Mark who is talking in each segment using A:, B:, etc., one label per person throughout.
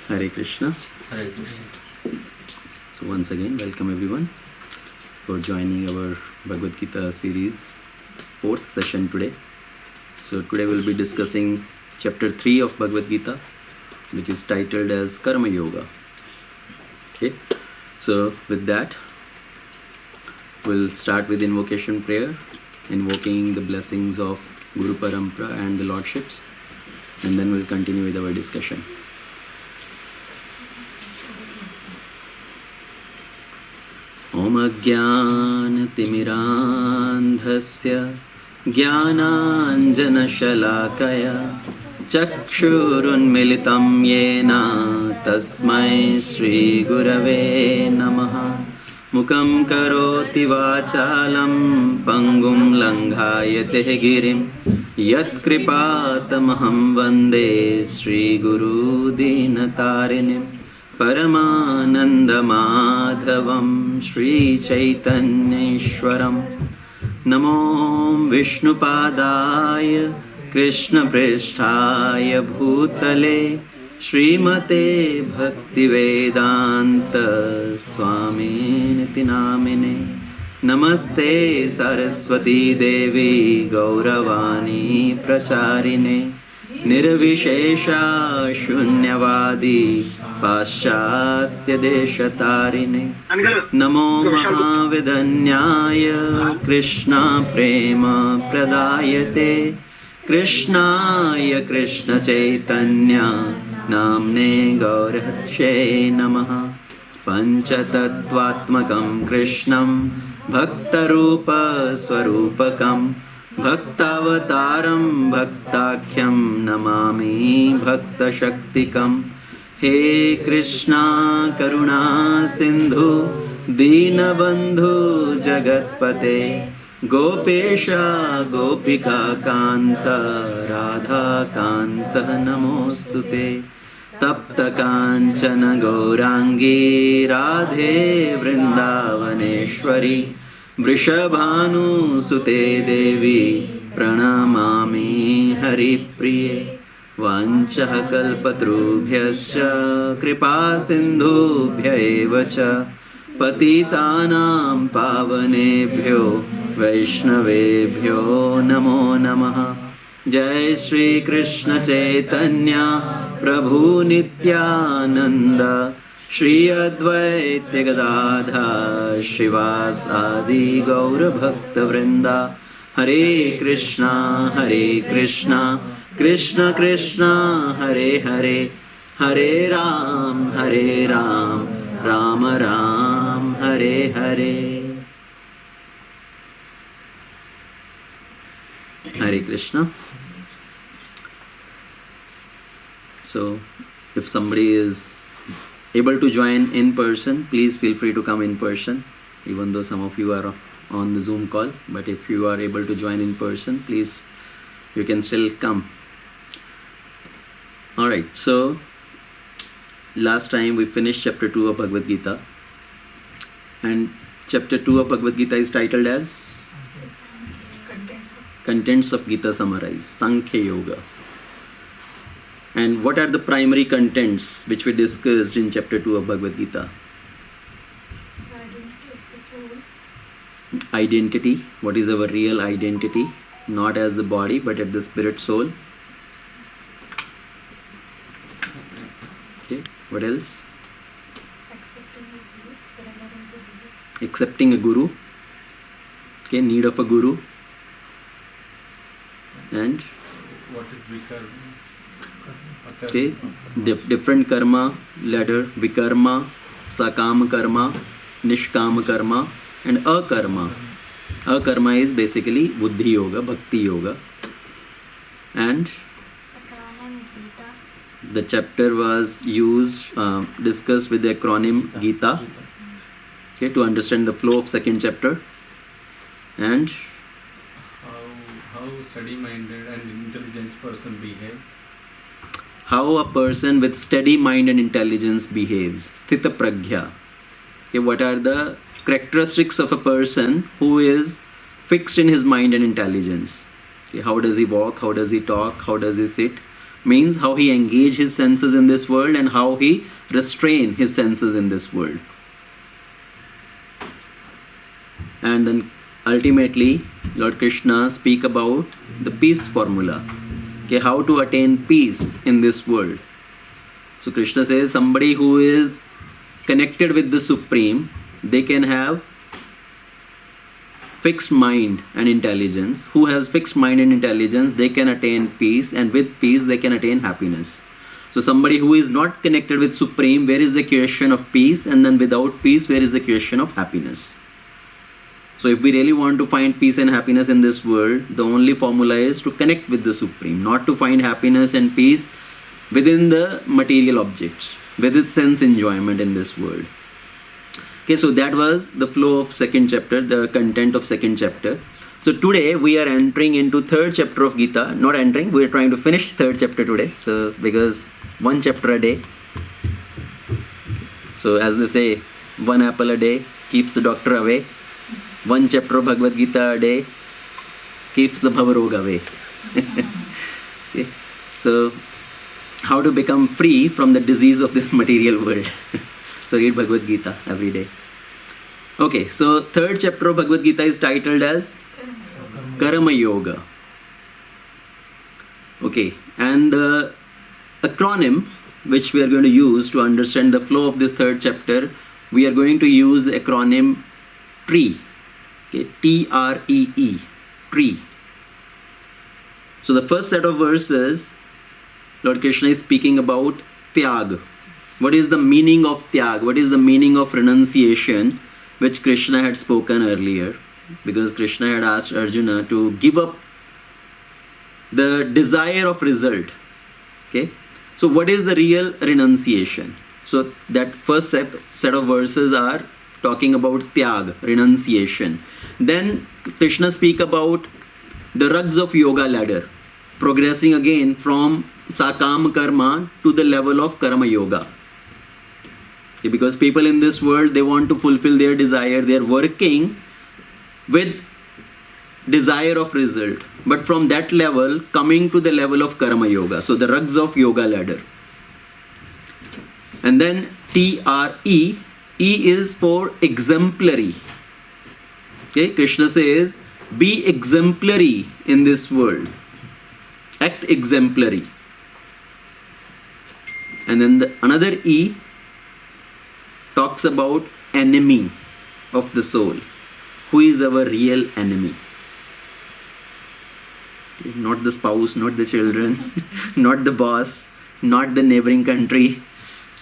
A: Hare Krishna.
B: Hare Krishna.
A: So once again, welcome everyone for joining our Bhagavad Gita series, 4th session today. So today we'll be discussing chapter 3 of Bhagavad Gita, which is titled as Karma Yoga. Okay, so with that, we'll start with invocation prayer, invoking the blessings of Guru Parampara and the Lordships, and then we'll continue with our discussion. Om Ajnana-timirandhasya Jnananjana-shalakaya Chakshurunmilitam Yena Tasmai Shri Gurave Namaha Mukam Karoti Vachalam Pangum Langhayate Girim Yat Kripatamaham Vande Shri Guru Dinatarinim Paramananda Madhavam Shri Chaitanyeshwaram Namo Vishnupadaya Krishna Pristhaya Bhutale Srimate Bhaktivedanta Swami Niti Namine Namaste Saraswati Devi Gauravani Pracharine Nirvishesha Shunyavadi Paschatya Deshatarine Namo Mahavidanyaya Krishna Prema Pradayate Krishnaya Krishna Chaitanya Namne Gaurahatshe Namaha Panchatattvatmakam Krishnam Bhaktarupa Swarupakam Bhaktavataram Bhaktakhyam Namami Bhakta Shaktikam He Krishna Karuna Sindhu Dinabandhu Jagatpate Gopesha Gopika Kanta Radha Kanta Namostute Tapta Kanchana Gaurangi Radhe Vrindavaneshwari Vrishabhanu Sute Devi Pranamami Hari Priye Vanchah kalpatrubhyascha kripa sindhubhya eva cha patitanam pavanebhyo vaishnavebhyo namo namaha Jai Shri Krishna Chaitanya Prabhu Nityananda Shri Advaita Gadadha Shivasadi Gaura Bhakta Vrinda Hare Krishna Krishna Krishna Hare Hare Hare Ram Ram Ram Hare Hare. Hare Krishna. So if somebody is able to join in person, please feel free to come in person, even though some of you are on the Zoom call. But if you are able to join in person, please, you can still come. Alright, so last time we finished chapter 2 of Bhagavad Gita, and chapter 2 of Bhagavad Gita is titled as Contents of Gita Summarized, Sankhya Yoga. And what are the primary contents which we discussed in chapter 2 of Bhagavad Gita?
C: Identity of the soul.
A: Identity, what is our real identity, not as the body but as the spirit soul. Okay, what else?
C: Accepting a guru, surrendering to guru.
A: Accepting a guru. Okay, need of a guru. And
B: What is vikarma?
A: okay, different karma ladder, vikarma, sakama karma, nishkama karma, and akarma. Akarma is basically buddhi yoga, bhakti yoga. And
C: Acronym Gita.
A: the chapter was discussed with the acronym Gita, okay, to understand the flow of second chapter. And
B: How steady-minded and intelligent person behave?
A: how a person with steady mind and intelligence behaves. Sthita pragya. Okay, what are the characteristics of a person who is fixed in his mind and intelligence? Okay, how does he walk? How does he talk? How does he sit? means how he engage his senses in this world and how he restrain his senses in this world. And then ultimately Lord Krishna speak about the peace formula. Okay, how to attain peace in this world. So Krishna says somebody who is connected with the Supreme, they can have fixed mind and intelligence. Who has fixed mind and intelligence, they can attain peace, and with peace they can attain happiness. So somebody who is not connected with Supreme, where is the question of peace? And then without peace, where is the question of happiness? So if we really want to find peace and happiness in this world, the only formula is to connect with the Supreme, not to find happiness and peace within the material objects, with its sense enjoyment in this world. Okay, so that was the flow of second chapter, the content of second chapter. So today we are entering into third chapter of Gita. Not entering, we are trying to finish third chapter today. So because one chapter a day. So as they say, one apple a day keeps the doctor away. One chapter of Bhagavad Gita a day keeps the bhavarog away. Okay. So how to become free from the disease of this material world. So read Bhagavad Gita every day. Okay, so third chapter of Bhagavad Gita is titled as Karma Yoga. Okay, and the acronym which we are going to use to understand the flow of this third chapter, we are going to use the acronym TREE. Okay, T-R-E-E, tree. So the first set of verses, Lord Krishna is speaking about Tyag. What is the meaning of Tyag? What is the meaning of renunciation, which Krishna had spoken earlier? Because Krishna had asked Arjuna to give up the desire of result. Okay, so what is the real renunciation? So that first set of verses are talking about Tyag, renunciation. Then Krishna speak about the rugs of yoga ladder, progressing again from sakam karma to the level of karma yoga. Okay, because people in this world, they want to fulfill their desire, they are working with desire of result, but from that level coming to the level of karma yoga. So the rugs of yoga ladder. And then T-R-E, E is for exemplary. Okay, Krishna says, be exemplary in this world. Act exemplary. And then another E talks about enemy of the soul. Who is our real enemy? Okay, not the spouse, not the children, not the boss, not the neighboring country.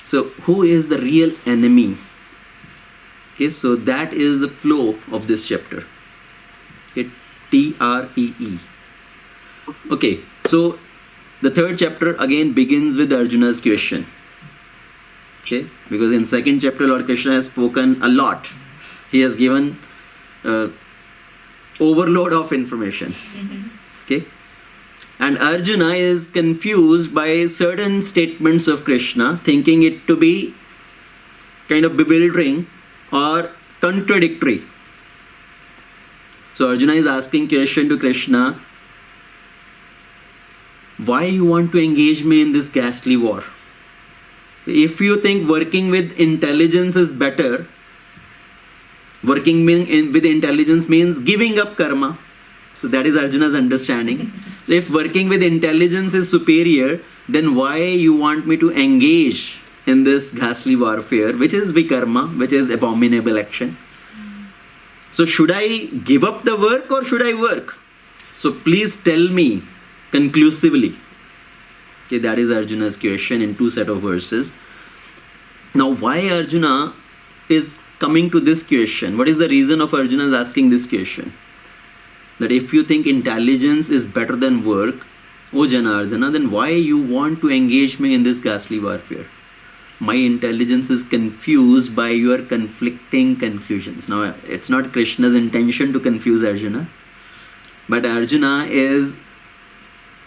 A: So who is the real enemy? Okay, so that is the flow of this chapter. Okay, T-R-E-E. Okay, so the third chapter again begins with Arjuna's question. Okay, because in second chapter Lord Krishna has spoken a lot. He has given overload of information. Okay, and Arjuna is confused by certain statements of Krishna, thinking it to be kind of bewildering or contradictory. So Arjuna is asking question to Krishna, why you want to engage me in this ghastly war? If you think working with intelligence is better, working with intelligence means giving up karma. So that is Arjuna's understanding. So if working with intelligence is superior, then why you want me to engage in this ghastly warfare, which is vikarma, which is abominable action? So should I give up the work or should I work? So please tell me conclusively. Okay, that is Arjuna's question in two set of verses. Now why Arjuna is coming to this question? What is the reason of Arjuna's asking this question? That if you think intelligence is better than work, O Janardana, then why you want to engage me in this ghastly warfare? My intelligence is confused by your conflicting conclusions. Now, it's not Krishna's intention to confuse Arjuna, but Arjuna is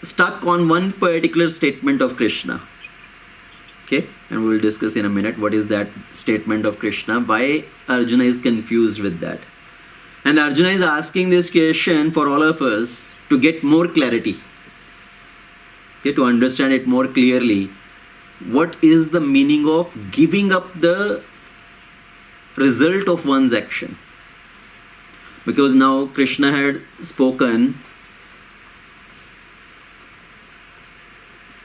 A: stuck on one particular statement of Krishna. Okay, and we will discuss in a minute what is that statement of Krishna, why Arjuna is confused with that. And Arjuna is asking this question for all of us to get more clarity. Okay, to understand it more clearly, what is the meaning of giving up the result of one's action? Because now Krishna had spoken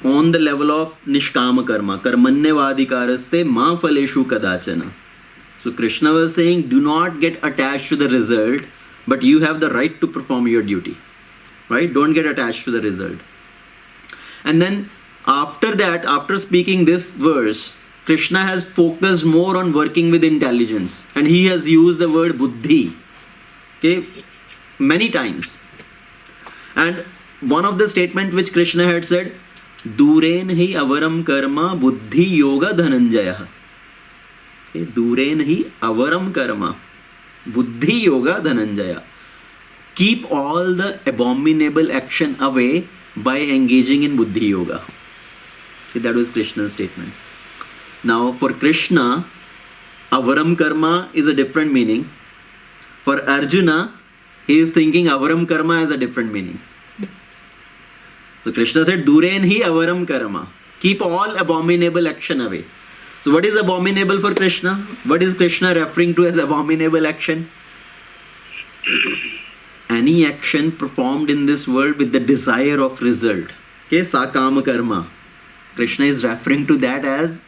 A: on the level of nishkama karma, karmanyavadikaraste ma phaleshu kadachana. So Krishna was saying, do not get attached to the result, but you have the right to perform your duty. Right? Don't get attached to the result. And then after that, after speaking this verse, Krishna has focused more on working with intelligence. And he has used the word buddhi. Okay? Many times. And one of the statement which Krishna had said, Duren hi avaram karma buddhi yoga dhananjaya. Okay? Duren hi avaram karma buddhi yoga dhananjaya. Keep all the abominable action away by engaging in buddhi yoga. Okay, that was Krishna's statement. Now for Krishna, avaram karma is a different meaning. For Arjuna, he is thinking avaram karma has a different meaning. So Krishna said, Duren hi avaram karma. Keep all abominable action away. So what is abominable for Krishna? What is Krishna referring to as abominable action? Any action performed in this world with the desire of result. Okay, sakama karma. Krishna is referring to that as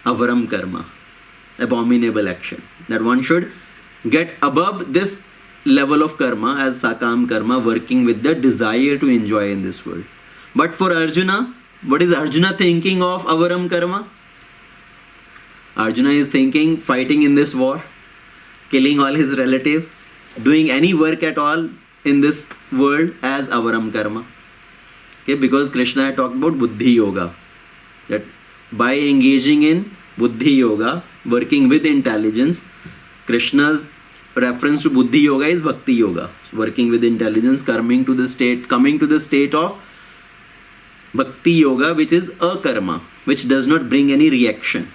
A: avaram karma, abominable action. That one should get above this level of karma as sakam karma, working with the desire to enjoy in this world. But for Arjuna, what is Arjuna thinking of avaram karma? Arjuna is thinking fighting in this war, killing all his relatives, doing any work at all in this world as avaram karma. Okay, because Krishna had talked about buddhi yoga. That by engaging in buddhi yoga, working with intelligence, Krishna's reference to buddhi yoga is bhakti yoga. So working with intelligence, coming to the state of bhakti yoga, which is a karma, which does not bring any reaction.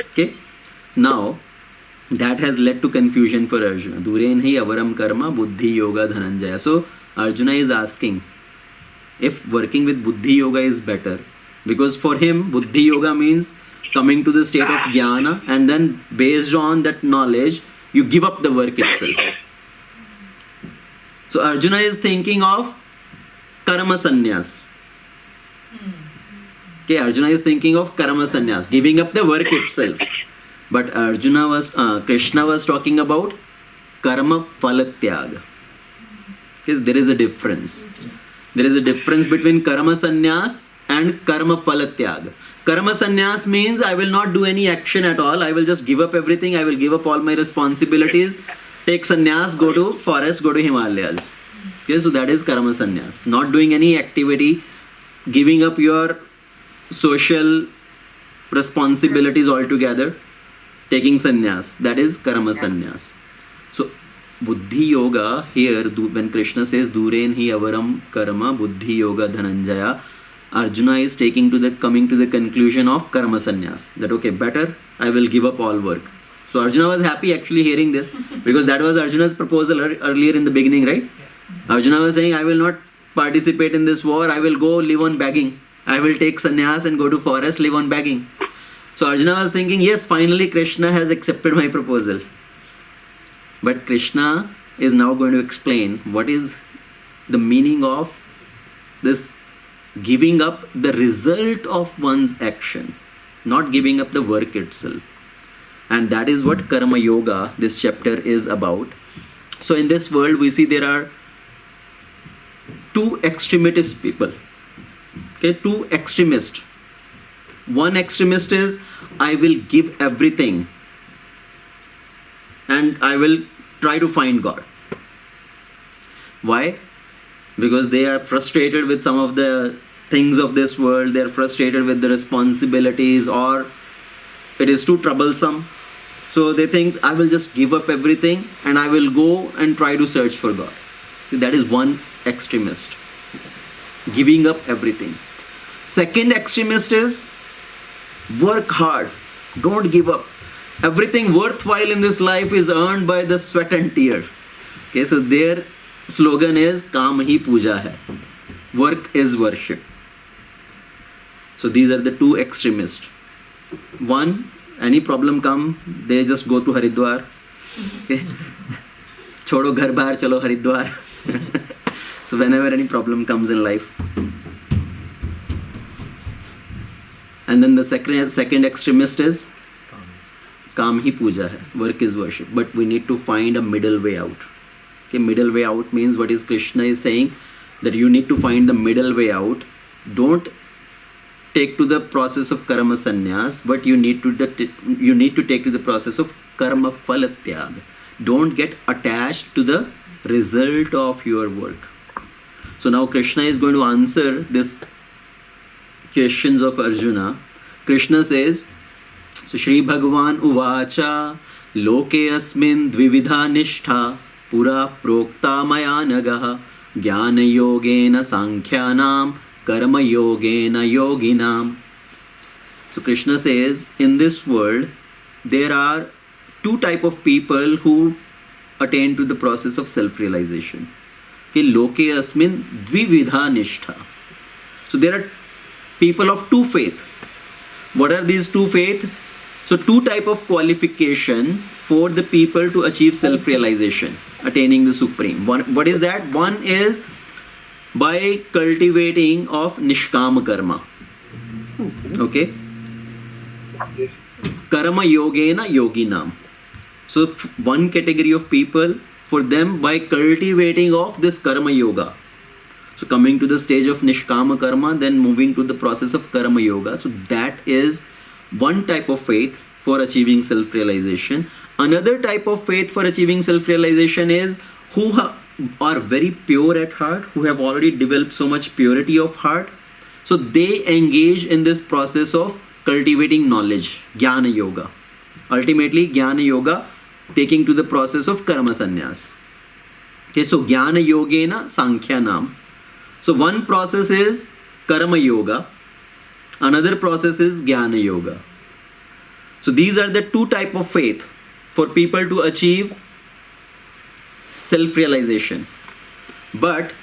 A: Okay. Now, that has led to confusion for Arjuna. Duren hi avaram karma buddhi yoga dhananjaya. So Arjuna is asking if working with buddhi yoga is better. Because for him, buddhi yoga means coming to the state of jnana, and then based on that knowledge, you give up the work itself. So Arjuna is thinking of karma sannyas. Okay, Arjuna is thinking of karma sannyas, giving up the work itself. But Krishna was talking about karma Phal Tyag. Okay, there is a difference. There is a difference between karma sannyas and karma Phal Tyag. Karma sannyas means I will not do any action at all. I will just give up everything. I will give up all my responsibilities. Take sannyas, go to forest, go to Himalayas. Okay, so that is karma sannyas. Not doing any activity, giving up your social responsibilities altogether, taking sannyas. That is karma sannyas. So buddhi yoga here, when Krishna says Duren hi avaram karma buddhi yoga dhananjaya, Arjuna is coming to the conclusion of karma sannyas. That okay, better I will give up all work. So Arjuna was happy actually hearing this, because that was Arjuna's proposal earlier in the beginning, right? Arjuna was saying, I will not participate in this war. I will go live on begging. I will take sannyas and go to forest, live on begging. So Arjuna was thinking, yes, finally Krishna has accepted my proposal. But Krishna is now going to explain what is the meaning of this giving up the result of one's action, not giving up the work itself. And that is what Karma Yoga, this chapter, is about. So in this world, we see there are two extremist people. Okay, two extremists. One extremist is, I will give everything and I will try to find God. Why? Because they are frustrated with some of the things of this world. They are frustrated with the responsibilities, or it is too troublesome. So they think, I will just give up everything and I will go and try to search for God. That is one extremist. Giving up everything. Second extremist is, work hard. Don't give up. Everything worthwhile in this life is earned by the sweat and tear. Okay, so their slogan is, Kaam hi puja hai. Work is worship. So these are the two extremists. One, any problem come, they just go to Haridwar. Okay? Chodo ghar bahar, chalo Haridwar. So whenever any problem comes in life. And then the second extremist is काम ही पूजा है, work is worship. But we need to find a middle way out. Okay, middle way out means what is Krishna is saying, that you need to find the middle way out. Don't take to the process of karma sannyas, but you need to take to the process of karma Phal Tyag. Don't get attached to the result of your work. So now Krishna is going to answer this questions of Arjuna. Krishna says, so Shri Bhagavan Uvacha Loke Asmin Dvividha Nishtha Pura Prokta Maya Nagaha Jnana Yogena Sankhyanam Karma Yogena Yoginam. So Krishna says, in this world there are two type of people who attain to the process of self-realization. Okay, Loke Asmin Dvividha Nishtha. So there are people of two faith. What are these two faith? So two type of qualification for the people to achieve self-realization, attaining the supreme. What is that? One is by cultivating of nishkama karma. Okay? Karma yogena yoginam. So one category of people, for them by cultivating of this karma yoga. So coming to the stage of nishkama karma, then moving to the process of karma yoga. So that is one type of faith for achieving self-realization. Another type of faith for achieving self-realization is who are very pure at heart, who have already developed so much purity of heart. So they engage in this process of cultivating knowledge, jnana yoga. Ultimately, jnana yoga taking to the process of karma sannyas. Okay, so jnana yogena sankhyanam. So one process is karma yoga, another process is jnana yoga. So these are the two type of faith for people to achieve self-realization. But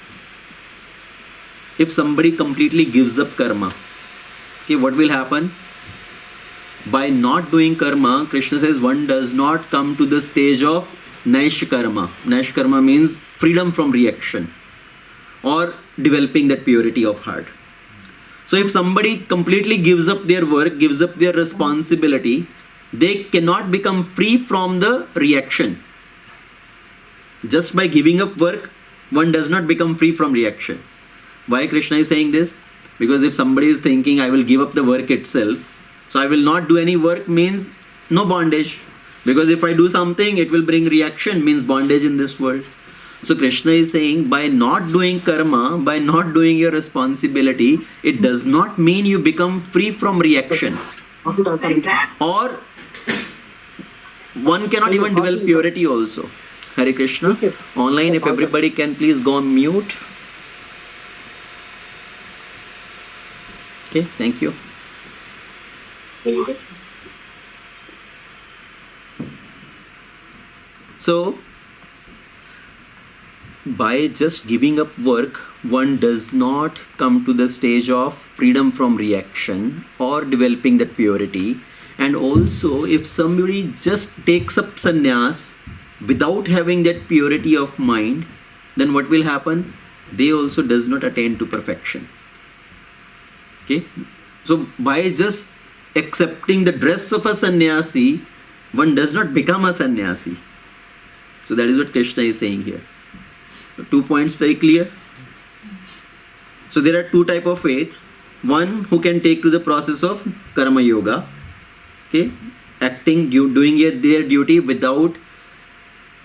A: if somebody completely gives up karma, okay, what will happen? By not doing karma, Krishna says one does not come to the stage of naish karma. Naish karma means freedom from reaction or developing that purity of heart. So if somebody completely gives up their work, gives up their responsibility, they cannot become free from the reaction. Just by giving up work, one does not become free from reaction. Why Krishna is saying this? Because if somebody is thinking, I will give up the work itself, so I will not do any work, means no bondage. Because if I do something, it will bring reaction, means bondage in this world. So Krishna is saying, by not doing karma, by not doing your responsibility, it does not mean you become free from reaction. Or one cannot even develop purity also. Hare Krishna. Online, if everybody can please go on mute. Okay, thank you. So, by just giving up work, one does not come to the stage of freedom from reaction or developing that purity. And also, if somebody just takes up sannyas without having that purity of mind, then what will happen? They also does not attain to perfection. Okay? So, by just accepting the dress of a sannyasi, one does not become a sannyasi. So that is what Krishna is saying here. 2 points very clear. So there are two type of faith. One who can take to the process of karma yoga, okay, acting, doing their duty without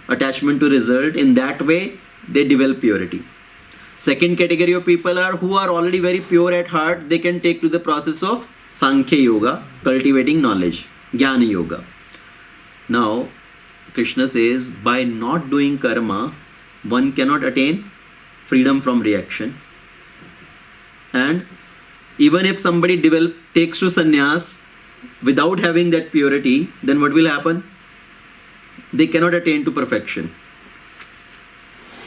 A: attachment to result. In that way, they develop purity. Second category of people are who are already very pure at heart. They can take to the process of Sankhya yoga, cultivating knowledge, Jnana yoga. Now, Krishna says, by not doing karma, one cannot attain freedom from reaction. And even if somebody takes to sannyas without having that purity, then what will happen? They cannot attain to perfection.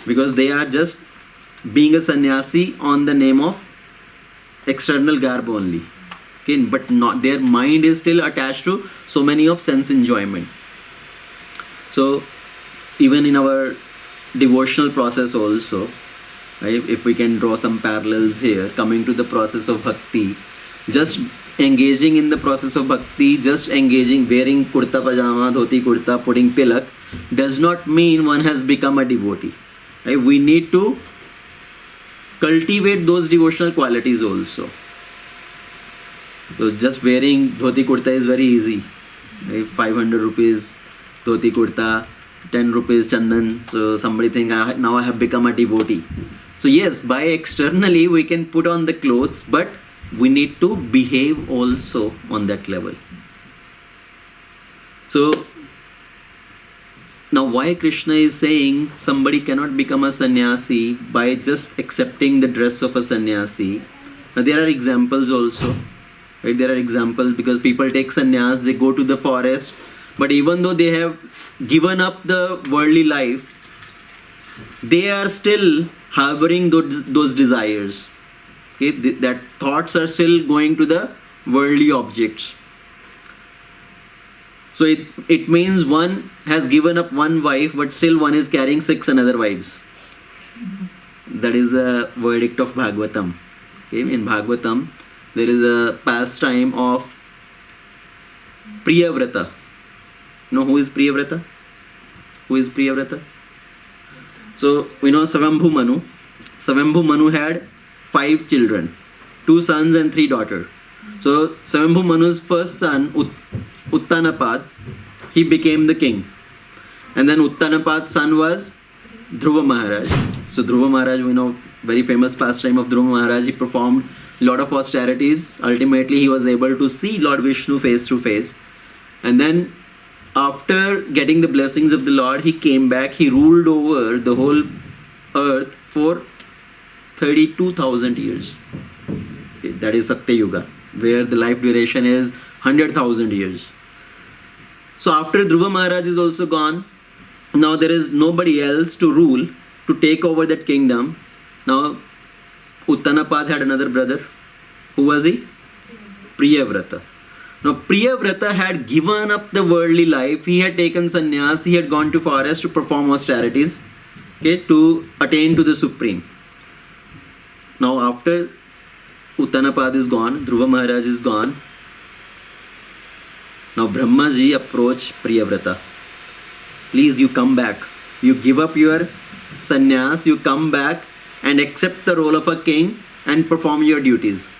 A: Because they are just being a sannyasi on the name of external garb only. Okay, but not, their mind is still attached to so many of sense enjoyment. So even in our devotional process also, right, if we can draw some parallels here, coming to the process of bhakti, just engaging in the process of bhakti, just engaging, wearing kurta pajama, dhoti kurta, putting tilak, does not mean one has become a devotee. Right? We need to cultivate those devotional qualities also. So just wearing dhoti kurta is very easy. Right? 500 rupees dhoti kurta, 10 rupees chandan. So somebody think, now I have become a devotee. So yes, by externally we can put on the clothes, but we need to behave also on that level. So now why Krishna is saying somebody cannot become a sannyasi by just accepting the dress of a sannyasi. Now there are examples also. Right? There are examples because people take sannyas, they go to the forest, but even though they have given up the worldly life, they are still harboring those desires. Okay? That thoughts are still going to the worldly objects. So it means one has given up one wife, but still one is carrying 6 another wives. That is the verdict of Bhagavatam. Okay? In Bhagavatam, there is a pastime of Priyavrata. You know who is Priyavrata? Who is Priyavrata? So we know Svambhu Manu. Svambhu Manu had 5 children, 2 sons and 3 daughters. So Svambhu Manu's first son, Uttanapad, he became the king. And then Uttanapad's son was Dhruva Maharaj. So Dhruva Maharaj, we know, very famous pastime of Dhruva Maharaj. He performed a lot of austerities. Ultimately, he was able to see Lord Vishnu face to face. And then after getting the blessings of the Lord, he came back. He ruled over the whole earth for 32,000 years. Okay, that is Satya Yuga, where the life duration is 100,000 years. So after Dhruva Maharaj is also gone, now there is nobody else to rule, to take over that kingdom. Now Uttanapad had another brother. Who was he? Priyavrata. Now Priyavrata had given up the worldly life. He had taken sannyas. He had gone to forest to perform austerities, okay, to attain to the supreme. Now after Uttanapad is gone, Dhruva Maharaj is gone. Now Brahmaji approached Priyavrata. Please, you come back. You give up your sannyas. You come back and accept the role of a king and perform your duties.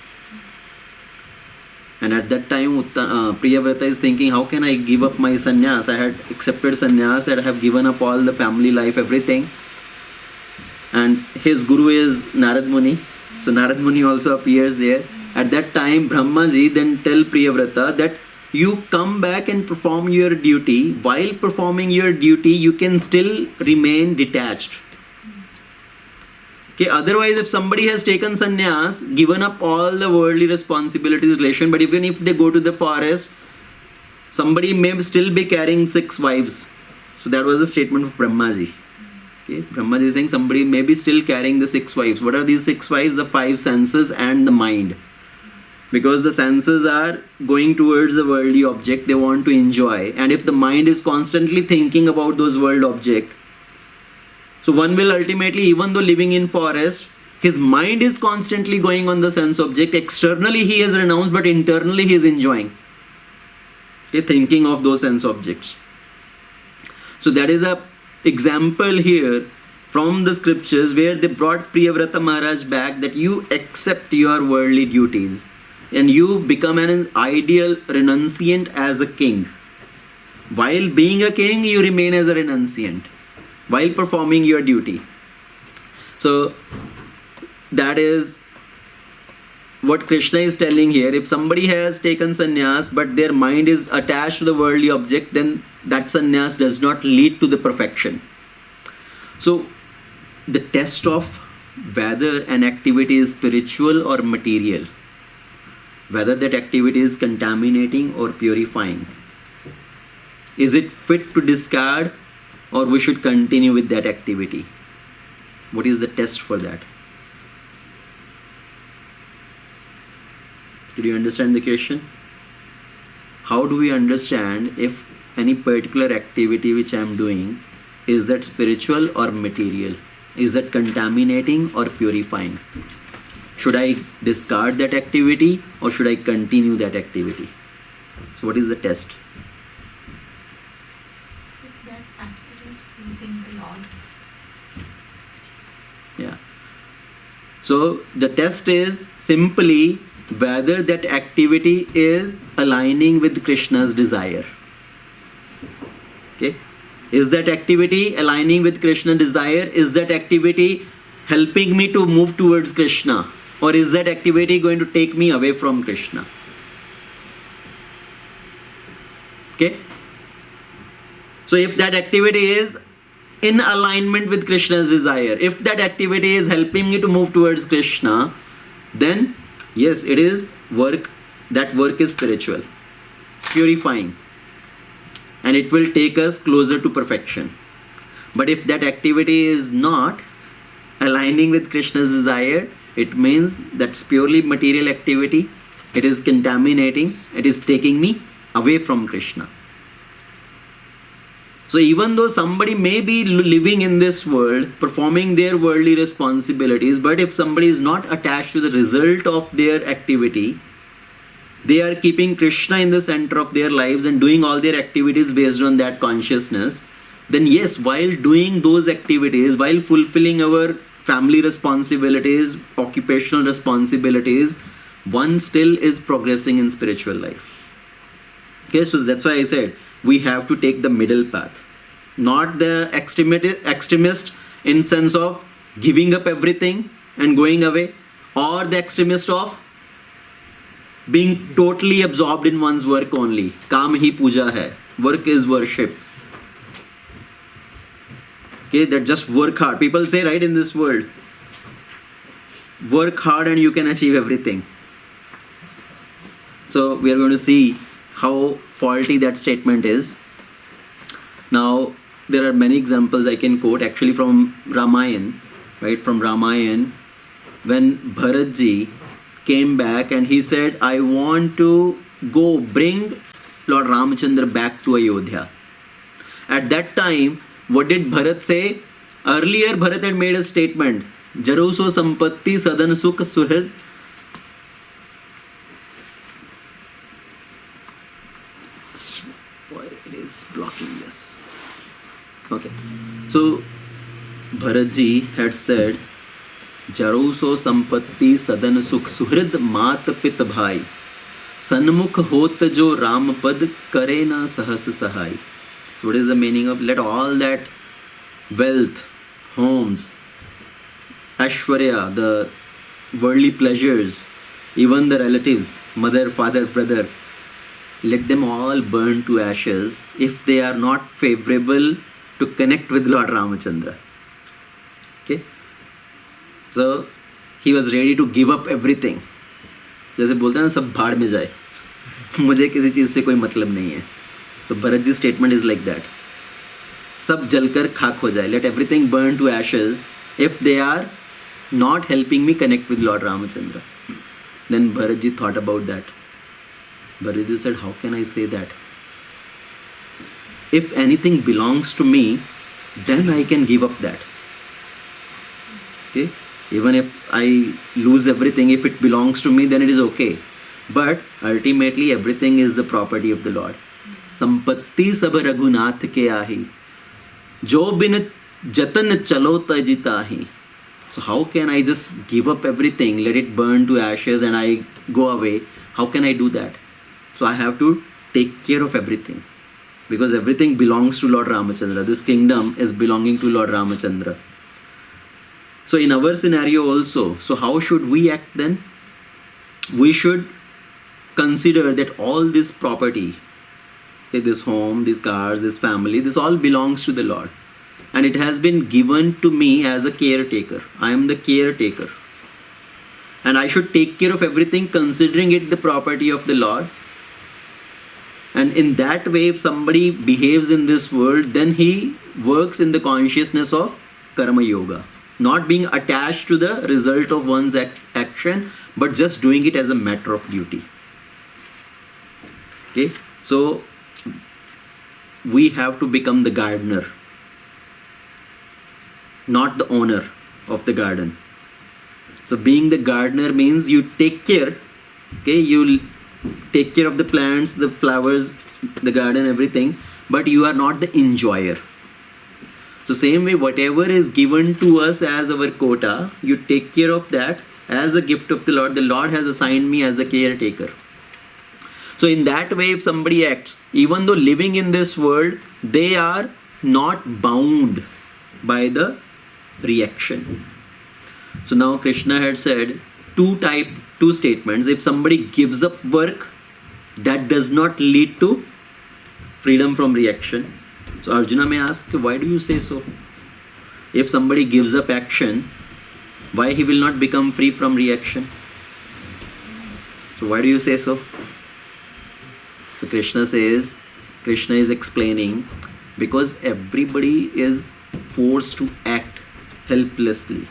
A: And at that time, Priyavrata is thinking, how can I give up my sannyas? I had accepted sannyas, I have given up all the family life, everything. And his guru is Narad Muni. So Narad Muni also appears there. At that time, Brahmaji then tell Priyavrata that you come back and perform your duty. While performing your duty, you can still remain detached. Okay, otherwise, if somebody has taken sannyas, given up all the worldly responsibilities, relation, but even if they go to the forest, somebody may still be carrying 6 wives. So that was the statement of Brahmaji. Okay, Brahmaji is saying somebody may be still carrying the 6 wives. What are these 6 wives? The 5 senses and the mind. Because the senses are going towards the worldly object, they want to enjoy. And if the mind is constantly thinking about those world objects, so one will ultimately, even though living in forest, his mind is constantly going on the sense object. Externally he has renounced, but internally he is enjoying. Okay, thinking of those sense objects. So that is a example here from the scriptures where they brought Priyavrata Maharaj back, that you accept your worldly duties and you become an ideal renunciant as a king. While being a king, you remain as a renunciant while performing your duty. So that is what Krishna is telling here. If somebody has taken sannyas but their mind is attached to the worldly object, then that sannyas does not lead to the perfection. So the test of whether an activity is spiritual or material, whether that activity is contaminating or purifying, is it fit to discard or we should continue with that activity? What is the test for that? Did you understand the question? How do we understand if any particular activity which I am doing, is that spiritual or material? Is that contaminating or purifying? Should I discard that activity or should I continue that activity? So what is the test?
C: If that activity is pleasing the Lord.
A: Yeah. So the test is simply whether that activity is aligning with Krishna's desire. Okay? Is that activity aligning with Krishna's desire? Is that activity helping me to move towards Krishna? Or is that activity going to take me away from Krishna? Okay? So if that activity is in alignment with Krishna's desire, if that activity is helping me to move towards Krishna, then yes, it is work. That work is spiritual, purifying, and it will take us closer to perfection. But if that activity is not aligning with Krishna's desire, it means that's purely material activity. It is contaminating. It is taking me away from Krishna. So even though somebody may be living in this world, performing their worldly responsibilities, but if somebody is not attached to the result of their activity, they are keeping Krishna in the center of their lives and doing all their activities based on that consciousness, then yes, while doing those activities, while fulfilling our family responsibilities, occupational responsibilities, one still is progressing in spiritual life. Okay, so that's why I said we have to take the middle path, not the extremist in sense of giving up everything and going away, or the extremist of being totally absorbed in one's work only. Kaam hi puja hai, work is worship. Okay, that just work hard. People say, right, in this world, work hard and you can achieve everything. So we are going to see how faulty that statement is. Now, there are many examples I can quote actually from Ramayana, right? From Ramayana, when Bharatji came back and he said, I want to go bring Lord Ramachandra back to Ayodhya. At that time, what did Bharat say? Earlier, Bharat had made a statement, Jaruso Sampatti Sadan Sukh Suhrid. Why it is blocking this? Okay. So, Bharatji had said, Jaruso Sampatti Sadan Sukh Suhrid Mat Pit Bhai Sanmukh Hot Jo Rampad Kare Na Sahas Sahai. What is the meaning of let all that wealth, homes, Ashwarya, the worldly pleasures, even the relatives, mother, father, brother, let them all burn to ashes if they are not favorable to connect with Lord Ramachandra. Okay? So, he was ready to give up everything. जैसे बोलते हैं ना सब भाड़ में जाए मुझे किसी चीज़ से कोई मतलब नहीं है. So Bharatji's statement is like that. सब जलकर खाक हो जाए. Let everything burn to ashes if they are not helping me connect with Lord Ramachandra. Then Bharatji thought about that. Bharatji said, how can I say that? If anything belongs to me, then I can give up that. Okay? Even if I lose everything, if it belongs to me, then it is okay. But ultimately, everything is the property of the Lord. Sampatti sab Raghunath ke ahi, jo bin jatan chalo tajitahi. So how can I just give up everything, let it burn to ashes and I go away? How can I do that? So I have to take care of everything. Because everything belongs to Lord Ramachandra. This kingdom is belonging to Lord Ramachandra. So in our scenario also, so how should we act then? We should consider that all this property, okay, this home, these cars, this family, this all belongs to the Lord. And it has been given to me as a caretaker. I am the caretaker. And I should take care of everything considering it the property of the Lord. And in that way, if somebody behaves in this world, then he works in the consciousness of Karma Yoga. not being attached to the result of one's action, but just doing it as a matter of duty. Okay, so we have to become the gardener, not the owner of the garden. So being the gardener means you take care, okay, you take care of the plants, the flowers, the garden, everything, but you are not the enjoyer. So same way, whatever is given to us as our quota, you take care of that as a gift of the Lord. The Lord has assigned me as the caretaker. So in that way, if somebody acts, even though living in this world, they are not bound by the reaction. So now Krishna had said two statements. If somebody gives up work, that does not lead to freedom from reaction. So Arjuna may ask, why do you say so? If somebody gives up action, why he will not become free from reaction? So why do you say so? So Krishna is explaining, because everybody is forced to act helplessly.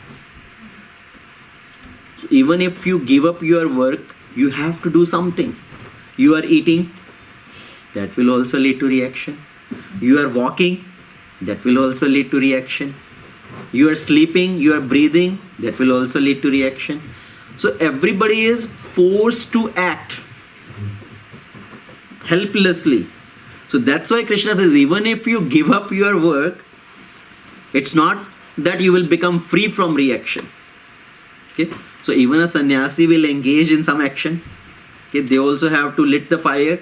A: So even if you give up your work, you have to do something. You are eating, that will also lead to reaction. You are walking, that will also lead to reaction. You are sleeping, you are breathing, that will also lead to reaction. So everybody is forced to act helplessly. So that's why Krishna says, even if you give up your work, it's not that you will become free from reaction. Okay? So even a sannyasi will engage in some action. Okay? They also have to lit the fire,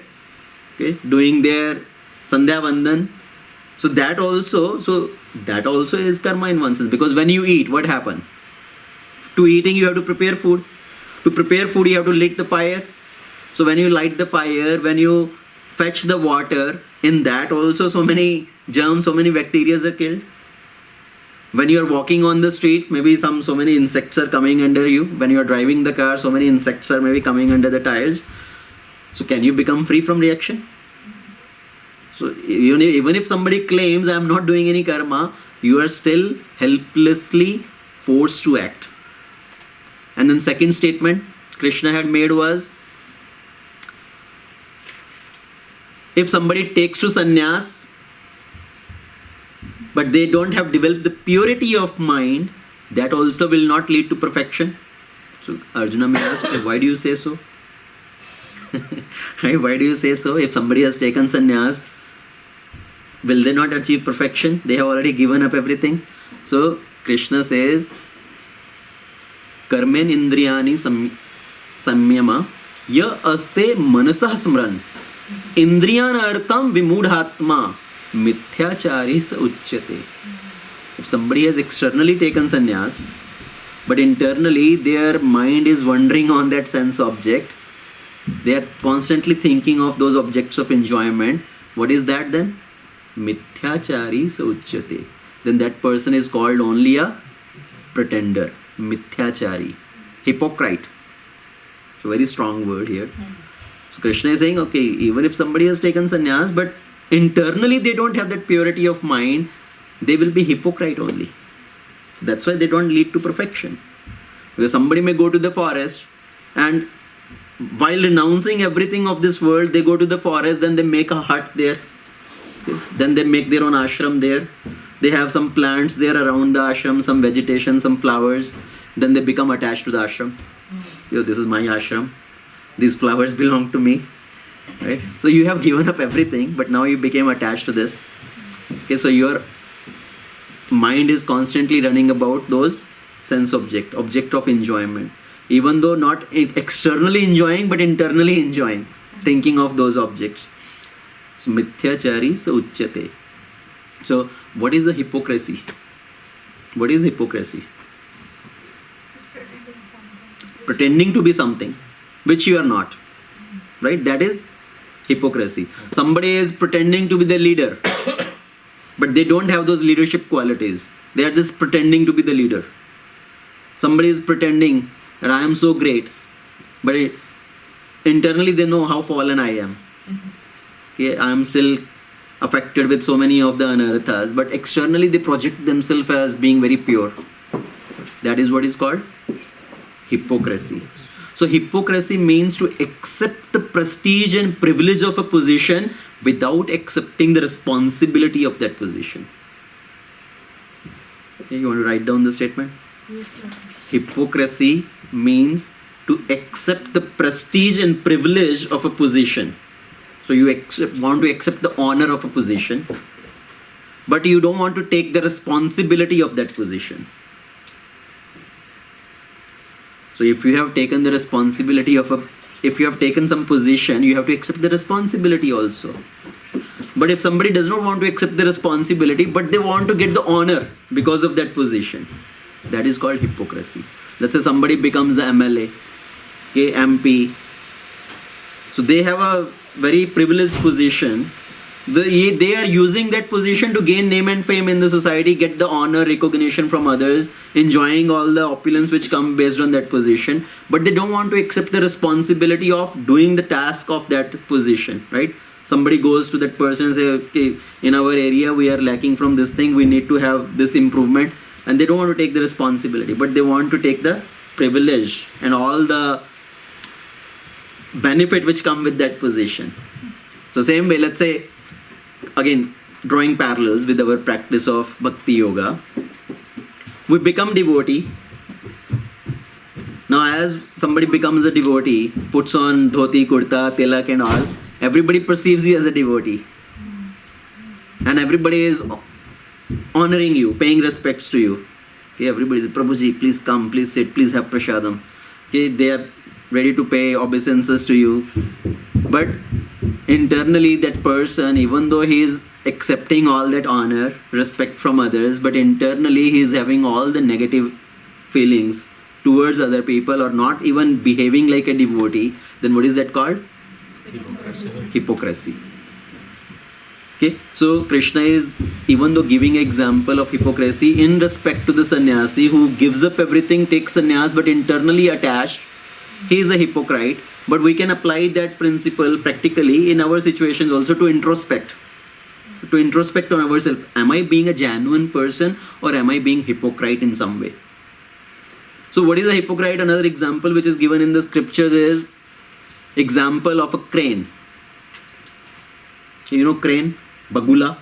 A: okay? Doing their Sandhya Vandan. So that also is karma in one sense. Because when you eat, what happens? To eating, you have to prepare food. To prepare food, you have to light the fire. So when you light the fire, when you fetch the water, in that also so many germs, so many bacteria are killed. When you are walking on the street, maybe so many insects are coming under you. When you are driving the car, so many insects are maybe coming under the tires. So can you become free from reaction? So even if somebody claims I am not doing any karma, you are still helplessly forced to act. And then second statement Krishna had made was, if somebody takes to sannyas, but they don't have developed the purity of mind, that also will not lead to perfection. So Arjuna may ask, why do you say so? Right? Why do you say so? If somebody has taken sannyas, will they not achieve perfection? They have already given up everything. So Krishna says, Karmen indriyani samyama ya aste manasah smran indriyan artam vimudhatma mithyachari sa uchyate. If somebody has externally taken sannyas, but internally their mind is wandering on that sense object, they are constantly thinking of those objects of enjoyment, what is that then? Mithyachari sa uchyate. Then that person is called only a pretender. Mithyachari. Hypocrite. So very strong word here. So Krishna is saying, okay, even if somebody has taken sannyas, but internally they don't have that purity of mind, they will be hypocrite only. That's why they don't lead to perfection. Because somebody may go to the forest, and while renouncing everything of this world, they go to the forest, then they make a hut there. Then they make their own ashram there. They have some plants there around the ashram, some vegetation, some flowers. Then they become attached to the ashram. This is my ashram. These flowers belong to me. Right? So you have given up everything, but now you became attached to this. Okay, so your mind is constantly running about those sense object of enjoyment. Even though not externally enjoying, but internally enjoying, thinking of those objects. So mithyachari sa uchyate. So what is the hypocrisy? What is hypocrisy?
C: It's pretending something.
A: Pretending to be something which you are not. Right? That is hypocrisy. Somebody is pretending to be the leader, but they don't have those leadership qualities. They are just pretending to be the leader. Somebody is pretending that I am so great, but internally they know how fallen I am. Okay, I am still affected with so many of the anarthas, but externally they project themselves as being very pure. That is what is called hypocrisy. So hypocrisy means to accept the prestige and privilege of a position without accepting the responsibility of that position. Okay, you want to write down the statement?
C: Yes, sir.
A: Hypocrisy means to accept the prestige and privilege of a position. So you want to accept the honor of a position, but you don't want to take the responsibility of that position. So if you have taken the responsibility if you have taken some position, you have to accept the responsibility also. But if somebody does not want to accept the responsibility, but they want to get the honor because of that position, that is called hypocrisy. Let's say somebody becomes the MLA, okay, MP. So they have a very privileged position. They are using that position to gain name and fame in the society, get the honor, recognition from others, enjoying all the opulence which come based on that position. But they don't want to accept the responsibility of doing the task of that position, right? Somebody goes to that person and say, okay, in our area we are lacking from this thing, we need to have this improvement. And they don't want to take the responsibility, but they want to take the privilege and all the benefit which come with that position. So same way, let's say, again, drawing parallels with our practice of Bhakti Yoga, we become devotee. Now as somebody becomes a devotee, puts on dhoti, kurta, tilak and all, everybody perceives you as a devotee. And everybody is honoring you, paying respects to you. Okay, everybody says, Prabhuji, please come, please sit, please have prasadam. Okay, they are ready to pay obeisances to you. But internally that person, even though he is accepting all that honor, respect from others, but internally he is having all the negative feelings towards other people or not even behaving like a devotee, then what is that called? Hypocrisy. Okay, so Krishna is even though giving example of hypocrisy in respect to the sannyasi who gives up everything, takes sannyas but internally attached, he is a hypocrite. But we can apply that principle practically in our situations also to introspect. To introspect on ourselves. Am I being a genuine person or am I being hypocrite in some way? So what is a hypocrite? Another example which is given in the scriptures is example of a crane. You know crane? Bagula.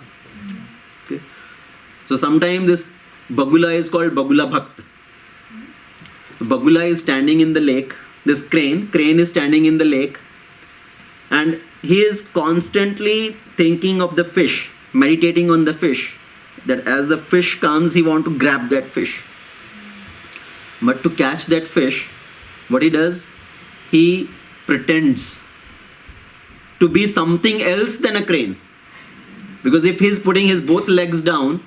A: Okay. So sometimes this Bagula is called Bagula Bhakt. Bagula is standing in the lake. This crane is standing in the lake and he is constantly thinking of the fish, meditating on the fish, that as the fish comes he wants to grab that fish. But to catch that fish, what he does, he pretends to be something else than a crane. Because if he's putting his both legs down,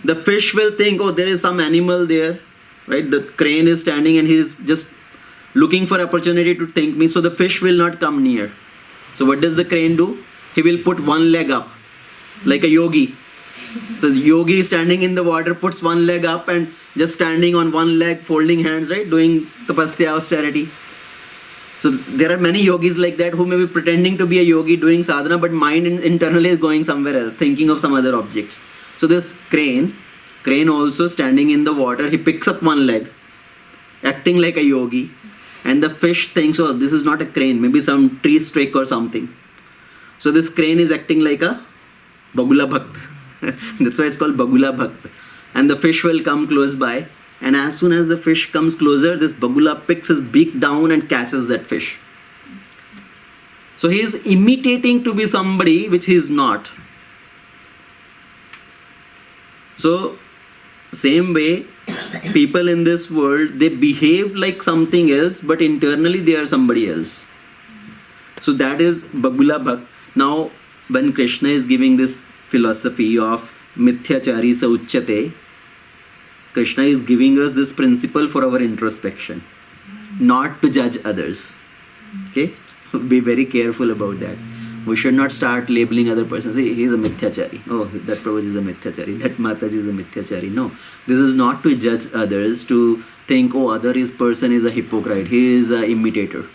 A: the fish will think, oh, there is some animal there, right? The crane is standing and he's just looking for opportunity to think me, so the fish will not come near. So what does the crane do? He will put one leg up, like a yogi. So the yogi is standing in the water, puts one leg up and just standing on one leg, folding hands, right? Doing tapasya, austerity. So there are many yogis like that who may be pretending to be a yogi doing sadhana, but mind internally is going somewhere else, thinking of some other objects. So this crane also standing in the water, he picks up one leg, acting like a yogi. And the fish thinks, oh, this is not a crane, maybe some tree stick or something. So this crane is acting like a Bagula Bhakt. That's why it's called Bagula Bhakt. And the fish will come close by. And as soon as the fish comes closer, this Bagula picks his beak down and catches that fish. So he is imitating to be somebody which he is not. So same way, people in this world, they behave like something else, but internally they are somebody else. So that is Bagula Bhakt. Now, when Krishna is giving this philosophy of Mithyachari sa uchyate, Krishna is giving us this principle for our introspection, not to judge others. Okay? Be very careful about that. We should not start labeling other persons. See, he is a Mithyachari. Oh, that Prabhuji is a Mithyachari. That Mataji is a Mithyachari. No. This is not to judge others, to think, oh, person is a hypocrite. He is an imitator.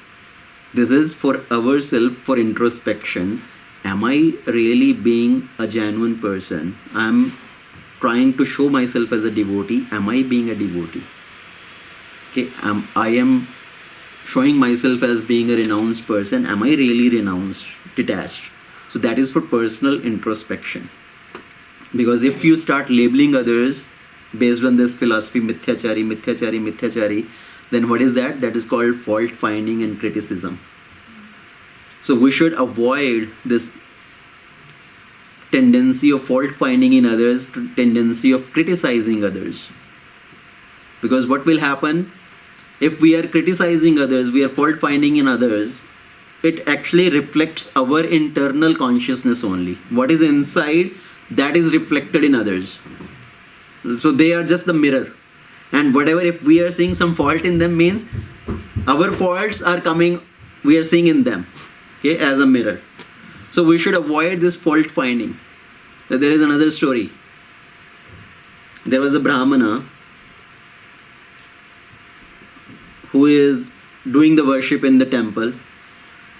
A: This is for ourselves, for introspection. Am I really being a genuine person? I'm trying to show myself as a devotee. Am I being a devotee? Okay, I am showing myself as being a renounced person. Am I really renounced, detached? So that is for personal introspection. Because if you start labeling others based on this philosophy, mithyachari, mithyachari, mithyachari, then what is that? That is called fault finding and criticism. So we should avoid this tendency of fault finding in others, tendency of criticizing others. Because what will happen if we are criticizing others, we are fault finding in others, it actually reflects our internal consciousness only. What is inside, that is reflected in others. So they are just the mirror. And whatever, if we are seeing some fault in them, means our faults are coming, we are seeing in them, okay, as a mirror. So we should avoid this fault finding. So there is another story. There was a Brahmana who is doing the worship in the temple,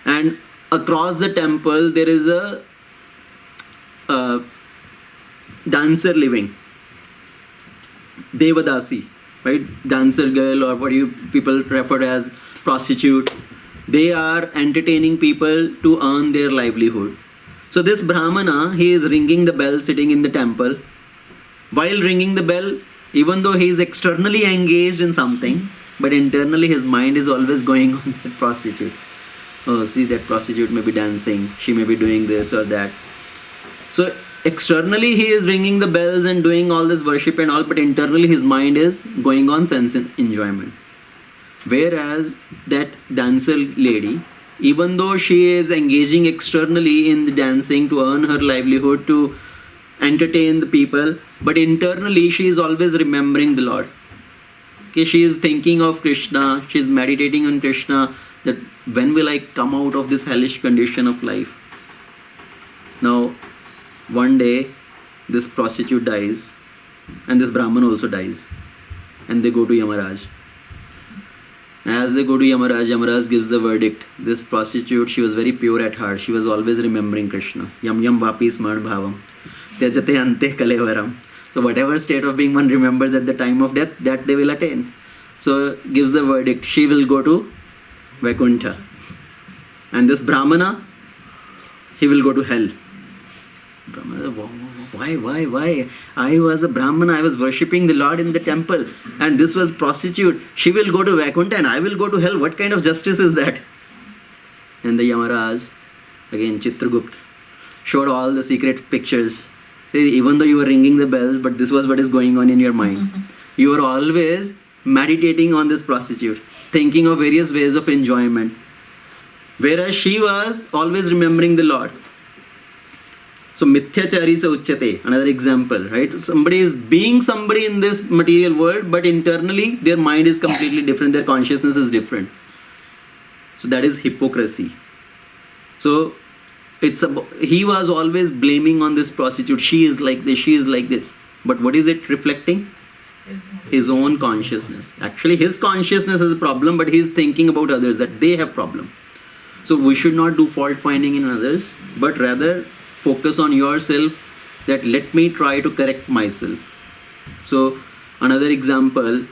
A: and across the temple there is a dancer living, Devadasi, right? Dancer girl, or what you people refer as prostitute. They are entertaining people to earn their livelihood. So this Brahmana, he is ringing the bell sitting in the temple. While ringing the bell, even though he is externally engaged in something, but internally his mind is always going on that prostitute. Oh, see, that prostitute may be dancing, she may be doing this or that. So externally he is ringing the bells and doing all this worship and all, but internally his mind is going on sense enjoyment. Whereas that dancer lady, even though she is engaging externally in the dancing to earn her livelihood, to entertain the people, but internally she is always remembering the Lord. Okay, she is thinking of Krishna, she is meditating on Krishna, that when will I come out of this hellish condition of life? Now, one day, this prostitute dies, and this Brahman also dies, and they go to Yamaraj. As they go to Yamaraj, Yamaraj gives the verdict. This prostitute, she was very pure at heart. She was always remembering Krishna. Yam yam vapi smaran bhavam. Tyajate ante kalevaram. So whatever state of being one remembers at the time of death, that they will attain. So gives the verdict. She will go to Vaikuntha. And this Brahmana, he will go to hell. Brahmana, why? I was a Brahmana, I was worshipping the Lord in the temple, and this was prostitute. She will go to Vaikuntha and I will go to hell. What kind of justice is that? And the Yamaraj, again Chitragupt, showed all the secret pictures. See, even though you were ringing the bells, but this was what is going on in your mind. You were always meditating on this prostitute, thinking of various ways of enjoyment. Whereas she was always remembering the Lord. So mithyachari sa uchyate, another example, right? Somebody is being somebody in this material world, but internally their mind is completely different, their consciousness is different. So that is hypocrisy. So he was always blaming on this prostitute. She is like this, she is like this. But what is it reflecting? His own consciousness. Actually, his consciousness is a problem, but he is thinking about others, that they have problem. So we should not do fault finding in others, but rather focus on yourself, that let me try to correct myself. So another example,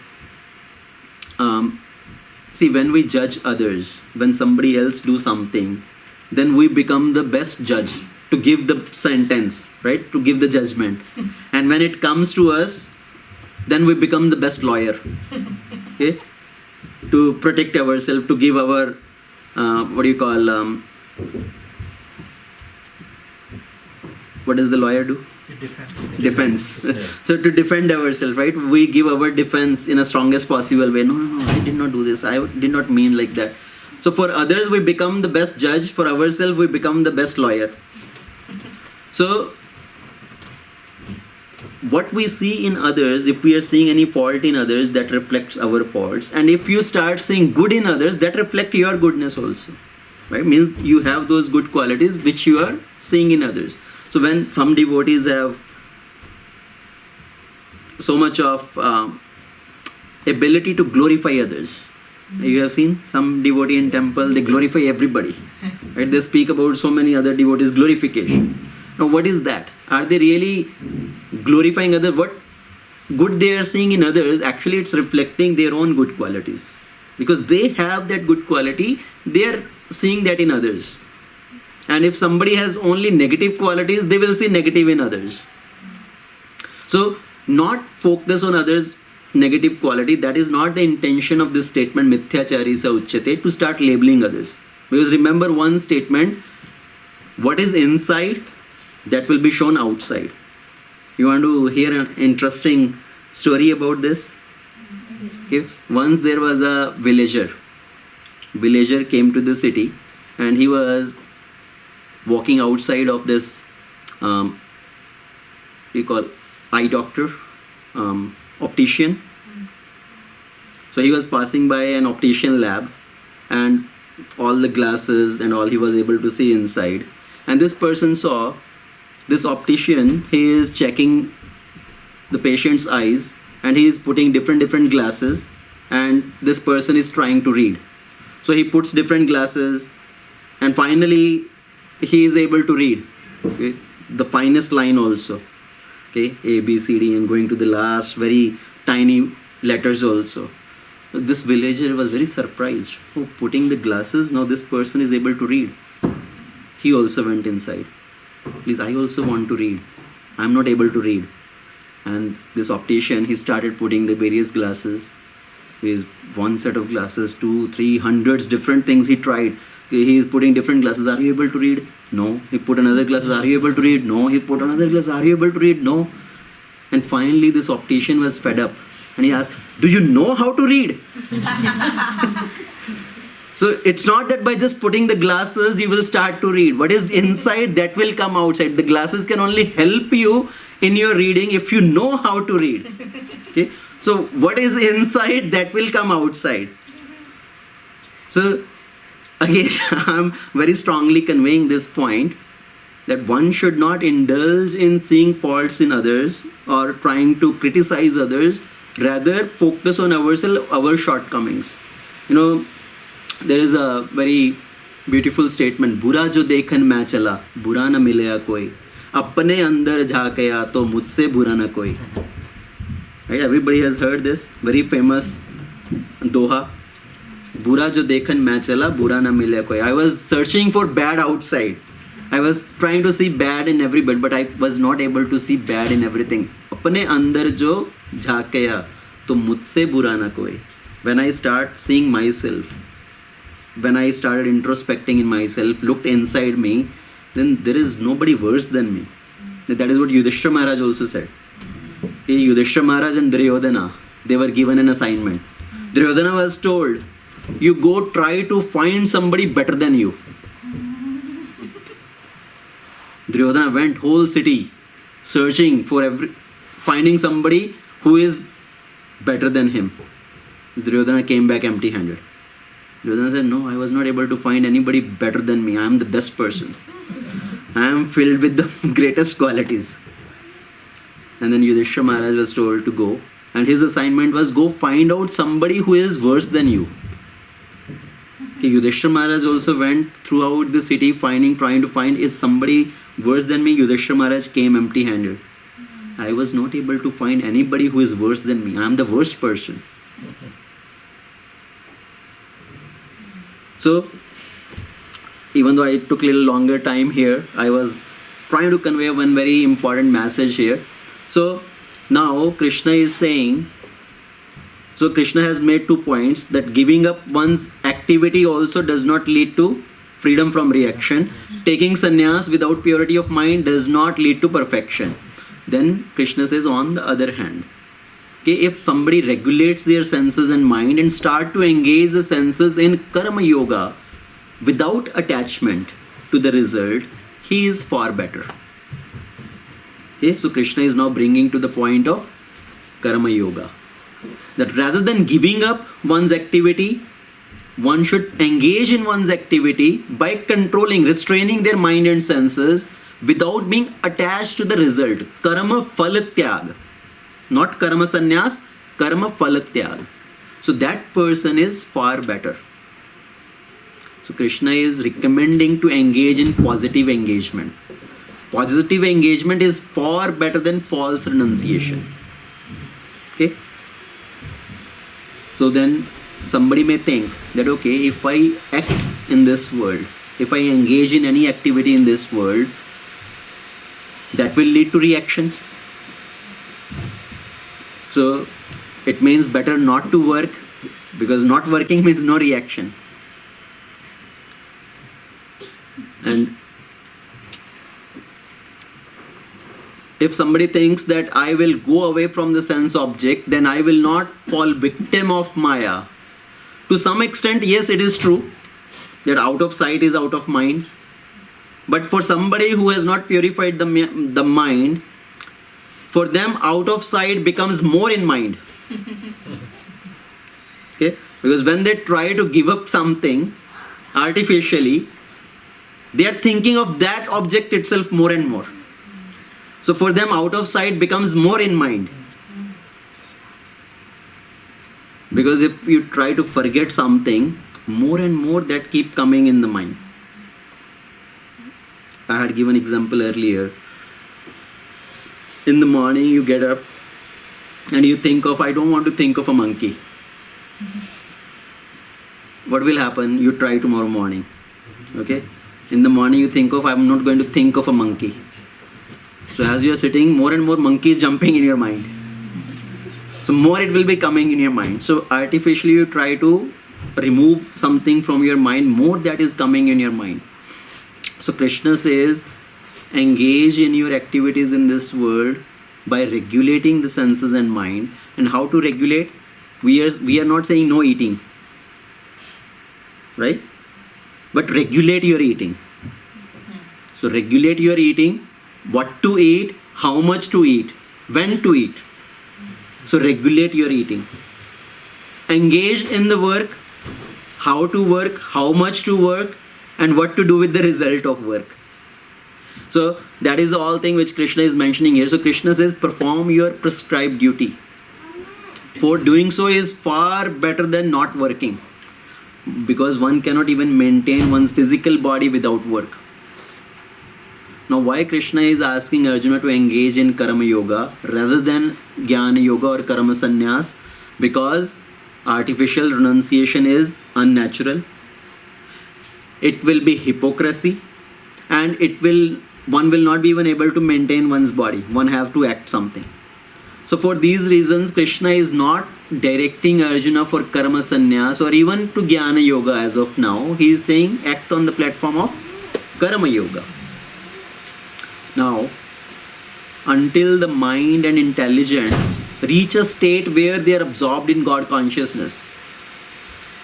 A: see, when we judge others, when somebody else do something, then we become the best judge to give the sentence, right? To give the judgment. And when it comes to us, then we become the best lawyer. Okay? To protect ourselves, to give our, what does the lawyer do? Defense. So to defend ourselves, right? We give our defense in a strongest possible way. No, I did not do this. I did not mean like that. So for others, we become the best judge. For ourselves, we become the best lawyer. So what we see in others, if we are seeing any fault in others, that reflects our faults. And if you start seeing good in others, that reflects your goodness also. Right? Means you have those good qualities which you are seeing in others. So when some devotees have so much of ability to glorify others, you have seen some devotee in temple, they glorify everybody. Right? They speak about so many other devotees, glorification. Now what is that? Are they really glorifying others? What good they are seeing in others, actually it's reflecting their own good qualities. Because they have that good quality, they are seeing that in others. And if somebody has only negative qualities, they will see negative in others. So, not focus on others' negative quality, that is not the intention of this statement, mithyachari sa uchyate, to start labeling others. Because remember one statement, what is inside, that will be shown outside. You want to hear an interesting story about this? Okay. Once there was a villager. Villager came to the city and he was walking outside of this, we call eye doctor, optician. So he was passing by an optician lab and all the glasses and all he was able to see inside. And this person saw this optician, he is checking the patient's eyes and he is putting different glasses and this person is trying to read. So he puts different glasses and finally he is able to read, okay, the finest line also. Okay, A, B, C, D, and going to the last very tiny letters also. This villager was very surprised. Oh, putting the glasses, now this person is able to read. He also went inside. Please, I also want to read. I'm not able to read. And this optician, he started putting the various glasses. His one set of glasses, 200, 300 different things he tried. He is putting different glasses. Are you able to read? No. He put another glasses. Are you able to read? No. He put another glass. Are you able to read? No. And finally, this optician was fed up. And he asked, do you know how to read? So it's not that by just putting the glasses you will start to read. What is inside, that will come outside. The glasses can only help you in your reading if you know how to read. Okay? So what is inside, that will come outside. So again, I'm very strongly conveying this point that one should not indulge in seeing faults in others or trying to criticize others. Rather focus on ourselves, our shortcomings. You know, there is a very beautiful statement, बुरा जो देखन मैं चला बुरा न मिलया कोई अपने अंदर झांकया तो मुझसे बुरा न कोई. Right, everybody has heard this very famous doha, बुरा जो देखन मैं चला बुरा न मिलया कोई. I was searching for bad outside. I was trying to see bad in everybody, but I was not able to see bad in everything. अपने अंदर जो झांकया तो मुझसे बुरा न कोई. When I start seeing myself, when I started introspecting in myself, looked inside me, then there is nobody worse than me. That is what Yudhishthira Maharaj also said. Okay, Yudhishthira Maharaj and Duryodhana, they were given an assignment. Duryodhana was told, you go try to find somebody better than you. Duryodhana went whole city searching for finding somebody who is better than him. Duryodhana came back empty-handed. Duryodhana said, no, I was not able to find anybody better than me. I am the best person. I am filled with the greatest qualities. And then Yudhishthira Maharaj was told to go. And his assignment was, go find out somebody who is worse than you. Okay, Yudhishthira Maharaj also went throughout the city trying to find, is somebody worse than me? Yudhishthira Maharaj came empty-handed. I was not able to find anybody who is worse than me. I am the worst person. So, even though I took a little longer time here, I was trying to convey one very important message here. So, now Krishna is saying, so Krishna has made 2 points, that giving up one's activity also does not lead to freedom from reaction. Taking sannyas without purity of mind does not lead to perfection. Then Krishna says, on the other hand, okay, if somebody regulates their senses and mind and start to engage the senses in karma yoga without attachment to the result, he is far better. Okay, so Krishna is now bringing to the point of karma yoga, that rather than giving up one's activity, one should engage in one's activity by controlling, restraining their mind and senses without being attached to the result. Karma Phal Tyag. Not karma sannyas, karma Phal Tyag. So that person is far better. So Krishna is recommending to engage in positive engagement. Positive engagement is far better than false renunciation. Okay? So then somebody may think that, okay, if I act in this world, if I engage in any activity in this world, that will lead to reaction. So it means better not to work, because not working means no reaction. And if somebody thinks that I will go away from the sense object, then I will not fall victim of Maya. To some extent, yes, it is true that out of sight is out of mind. But for somebody who has not purified the mind, for them out of sight becomes more in mind. Okay? Because when they try to give up something artificially, they are thinking of that object itself more and more. So for them out of sight becomes more in mind. Because if you try to forget something, more and more that keep coming in the mind. I had given example earlier. In the morning you get up and you think of, I don't want to think of a monkey. What will happen? You try tomorrow morning. Okay? In the morning you think of, I'm not going to think of a monkey. So as you are sitting, more and more monkeys jumping in your mind. So more it will be coming in your mind. So artificially you try to remove something from your mind, more that is coming in your mind. So Krishna says, engage in your activities in this world by regulating the senses and mind. And how to regulate? We are not saying no eating. Right? But regulate your eating. So regulate your eating, what to eat, how much to eat, when to eat. So regulate your eating. Engage in the work, how to work, how much to work, and what to do with the result of work. So that is the all thing which Krishna is mentioning here. So Krishna says, perform your prescribed duty. For doing so is far better than not working. Because one cannot even maintain one's physical body without work. Now why Krishna is asking Arjuna to engage in karma yoga rather than jnana yoga or karma sannyas? Because artificial renunciation is unnatural. It will be hypocrisy, and one will not be even able to maintain one's body. One have to act something. So for these reasons, Krishna is not directing Arjuna for karma sannyas or even to jnana yoga as of now. He is saying act on the platform of karma yoga. Now, until the mind and intelligence reach a state where they are absorbed in God consciousness,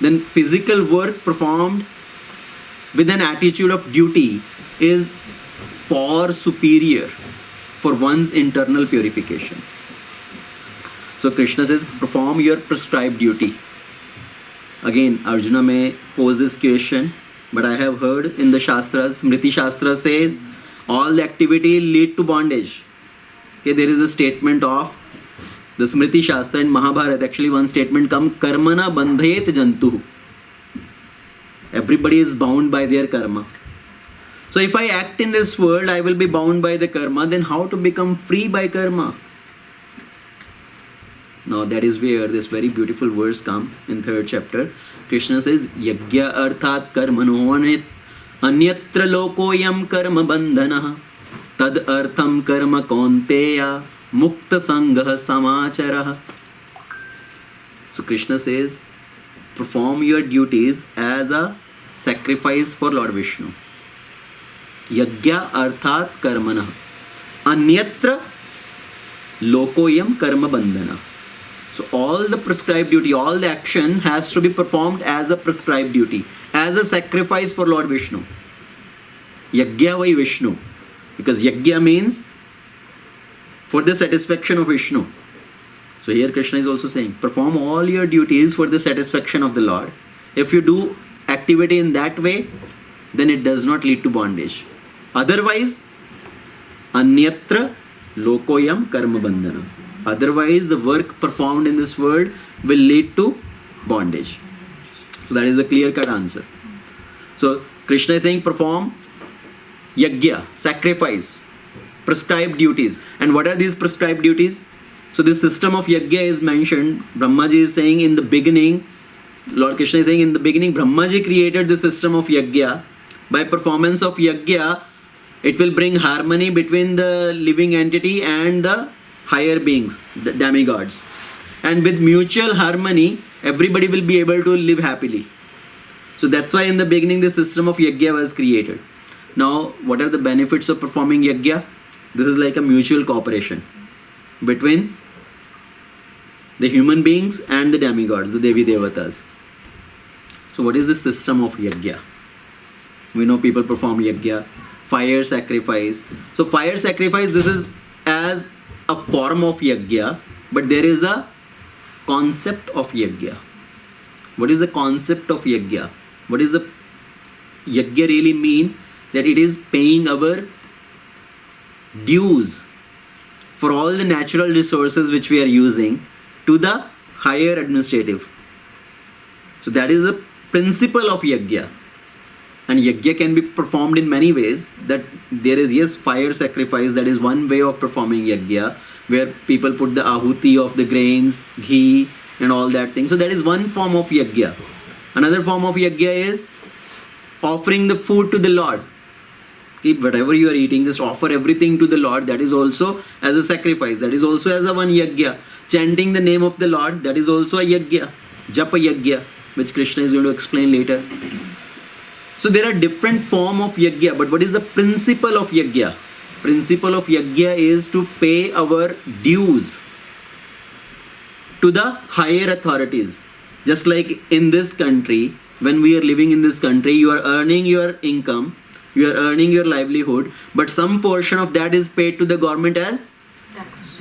A: then physical work performed with an attitude of duty is far superior for one's internal purification. So Krishna says, perform your prescribed duty. Again, Arjuna may pose this question, but I have heard in the Shastras, Smriti Shastra says, all the activity lead to bondage. Okay, there is a statement of the Smriti Shastra in Mahabharata. Actually, one statement comes, karmana bandhayet jantu. Everybody is bound by their karma. So if I act in this world, I will be bound by the karma. Then how to become free by karma? Now that is where this very beautiful verse comes in 3rd chapter. Krishna says, Yagya arthat karmano anyatra lokoyam karma bandhanah tad artham karma kaunteya mukta sangha samacharah. So Krishna says, perform your duties as a sacrifice for Lord Vishnu. Yagya arthat karmanah anyatra lokoyam karma bandhanah. So all the prescribed duty, all the action has to be performed as a prescribed duty, as a sacrifice for Lord Vishnu. Yagya vai Vishnu. Because Yagya means for the satisfaction of Vishnu. So here Krishna is also saying, perform all your duties for the satisfaction of the Lord. If you do activity in that way, then it does not lead to bondage. Otherwise, anyatra lokoyam karma bandhana. Otherwise, the work performed in this world will lead to bondage. So that is the clear-cut answer. So Krishna is saying perform yagya, sacrifice, prescribed duties. And what are these prescribed duties? So this system of yajna is mentioned. Brahmaji is saying in the beginning, Lord Krishna is saying in the beginning, Brahmaji created the system of yajna. By performance of yajna, it will bring harmony between the living entity and the higher beings, the demigods. And with mutual harmony, everybody will be able to live happily. So that's why in the beginning the system of yajna was created. Now, what are the benefits of performing yajna? This is like a mutual cooperation between the human beings and the demigods, the Devi Devatas. So what is the system of yajna? We know people perform yajna, fire sacrifice. So fire sacrifice, this is as a form of yajna, but there is a concept of yajna. What is the concept of yajna? What does the yajna really mean? That it is paying our dues for all the natural resources which we are using to the higher administrative. So that is the principle of yajna. And yajna can be performed in many ways. That there is, yes, fire sacrifice, that is one way of performing yajna, where people put the ahuti of the grains, ghee and all that thing. So that is one form of yajna. Another form of yajna is offering the food to the Lord. Whatever you are eating, just offer everything to the Lord. That is also as a sacrifice. That is also as a one yajna. Chanting the name of the Lord, that is also a yajna. Japa yajna, which Krishna is going to explain later. So there are different form of yajna, but what is the principle of yajna? Principle of yajna is to pay our dues to the higher authorities. Just like in this country, when we are living in this country, you are earning your income, you are earning your livelihood, but some portion of that is paid to the government as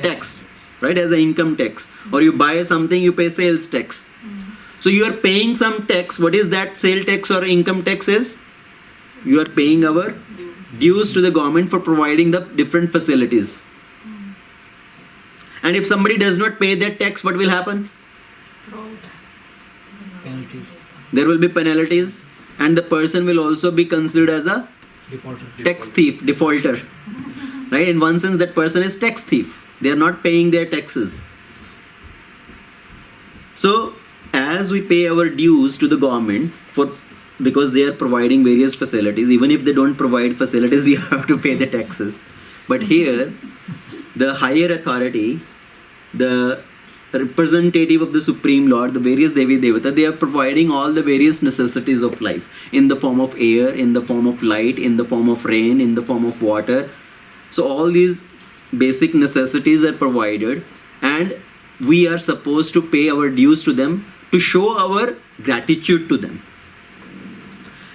A: tax, right? As an income tax. Or you buy something, you pay sales tax. So you are paying some tax. What is that sale tax or income tax is? You are paying our dues to the government for providing the different facilities. And if somebody does not pay that tax, what will happen?
D: Penalties.
A: There will be penalties, and the person will also be considered as a tax thief, defaulter. Right? In one sense, that person is tax thief. They are not paying their taxes. So, as we pay our dues to the government because they are providing various facilities, even if they don't provide facilities, you have to pay the taxes. But here, the higher authority, the representative of the Supreme Lord, the various Devi Devata, they are providing all the various necessities of life in the form of air, in the form of light, in the form of rain, in the form of water. So all these basic necessities are provided, and we are supposed to pay our dues to them to show our gratitude to them.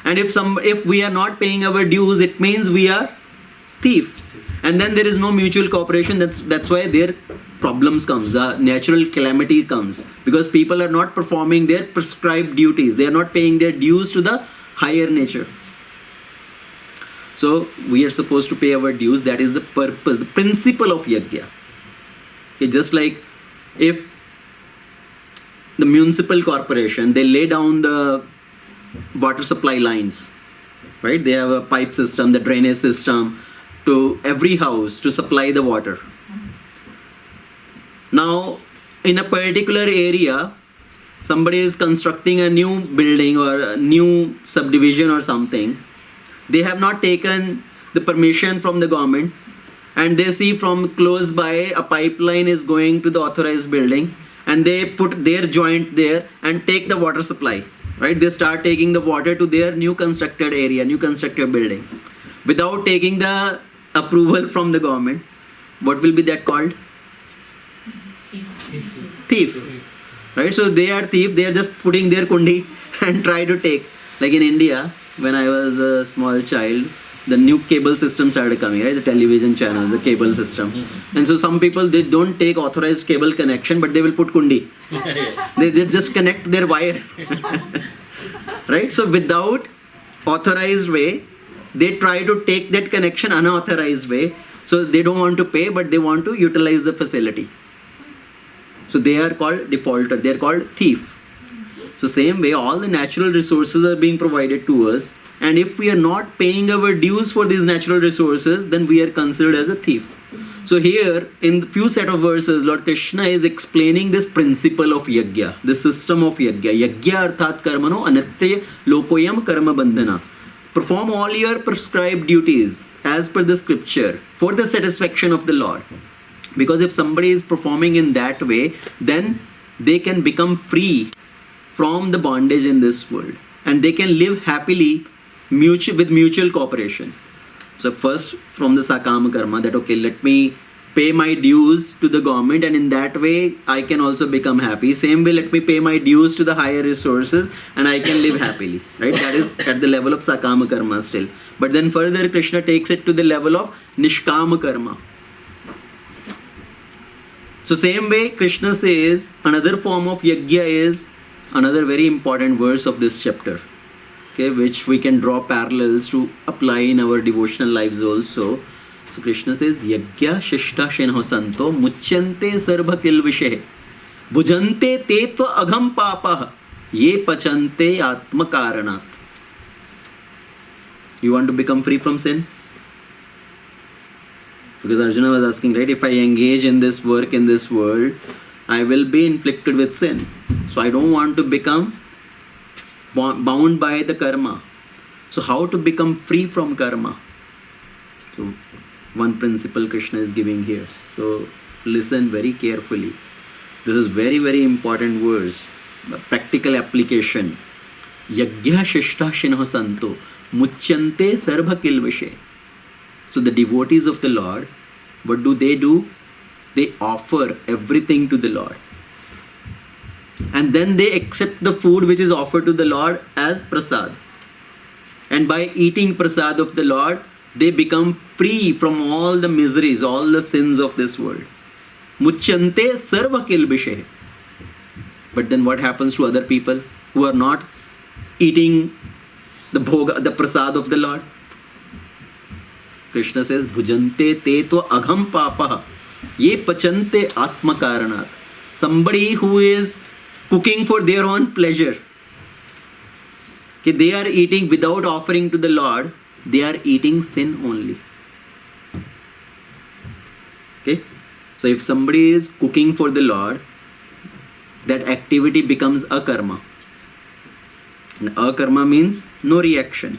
A: And if we are not paying our dues, it means we are thief. And then there is no mutual cooperation. That's why their problems comes, the natural calamity comes, because people are not performing their prescribed duties. They are not paying their dues to the higher nature. So we are supposed to pay our dues. That is the purpose, the principle of yajna. Okay, just like if the municipal corporation, they lay down the water supply lines, right? They have a pipe system, the drainage system to every house to supply the water. Now, in a particular area, somebody is constructing a new building or a new subdivision or something. They have not taken the permission from the government, and they see from close by a pipeline is going to the authorized building, and they put their joint there and take the water supply, right? They start taking the water to their new constructed area, new constructed building, without taking the approval from the government. What will be that called? Thief. Right? So they are thief. They are just putting their kundi and try to take. Like in India, when I was a small child, the new cable system started coming, right? The television channels, the cable system. And so some people, they don't take authorized cable connection, but they will put kundi. They just connect their wire. Right? So without authorized way, they try to take that connection unauthorized way. So they don't want to pay, but they want to utilize the facility. So they are called defaulter. They are called thief. So same way, all the natural resources are being provided to us. And if we are not paying our dues for these natural resources, then we are considered as a thief. So here, in the few set of verses, Lord Krishna is explaining this principle of yajna, the system of yajna. Yajna arthat karmano anatya lokoyam karma bandhana. Perform all your prescribed duties as per the scripture for the satisfaction of the Lord. Because if somebody is performing in that way, then they can become free from the bondage in this world. And they can live happily with mutual cooperation. So first from the sakama karma, that okay, let me pay my dues to the government, and in that way I can also become happy. Same way, let me pay my dues to the higher resources and I can live happily. Right? That is at the level of sakama karma still. But then further Krishna takes it to the level of nishkama karma. So same way Krishna says another form of yajna is another very important verse of this chapter. Okay, which we can draw parallels to apply in our devotional lives also. So Krishna says, Yajna shishta shenho santo muchyante sarva kilvishe bhujante te tva agham papah ye pachante atma karanat. You want to become free from sin? Because Arjuna was asking, right, if I engage in this work in this world, I will be inflicted with sin. So I don't want to become bound by the karma. So how to become free from karma? So one principle Krishna is giving here. So listen very carefully. This is very, very important verse. Practical application. Yajna shishta shinho santo muchyante sarva kilvishe. So the devotees of the Lord, what do? They offer everything to the Lord. And then they accept the food which is offered to the Lord as prasad. And by eating prasad of the Lord, they become free from all the miseries, all the sins of this world. Muchyante sarva kilvishe. But then what happens to other people who are not eating the bhoga, the prasad of the Lord? Krishna says, Bhujante te tva agham papah ye pachante atma karanat. Somebody who is cooking for their own pleasure. Okay, they are eating without offering to the Lord. They are eating sin only. Okay, so if somebody is cooking for the Lord, that activity becomes akarma. And akarma means no reaction.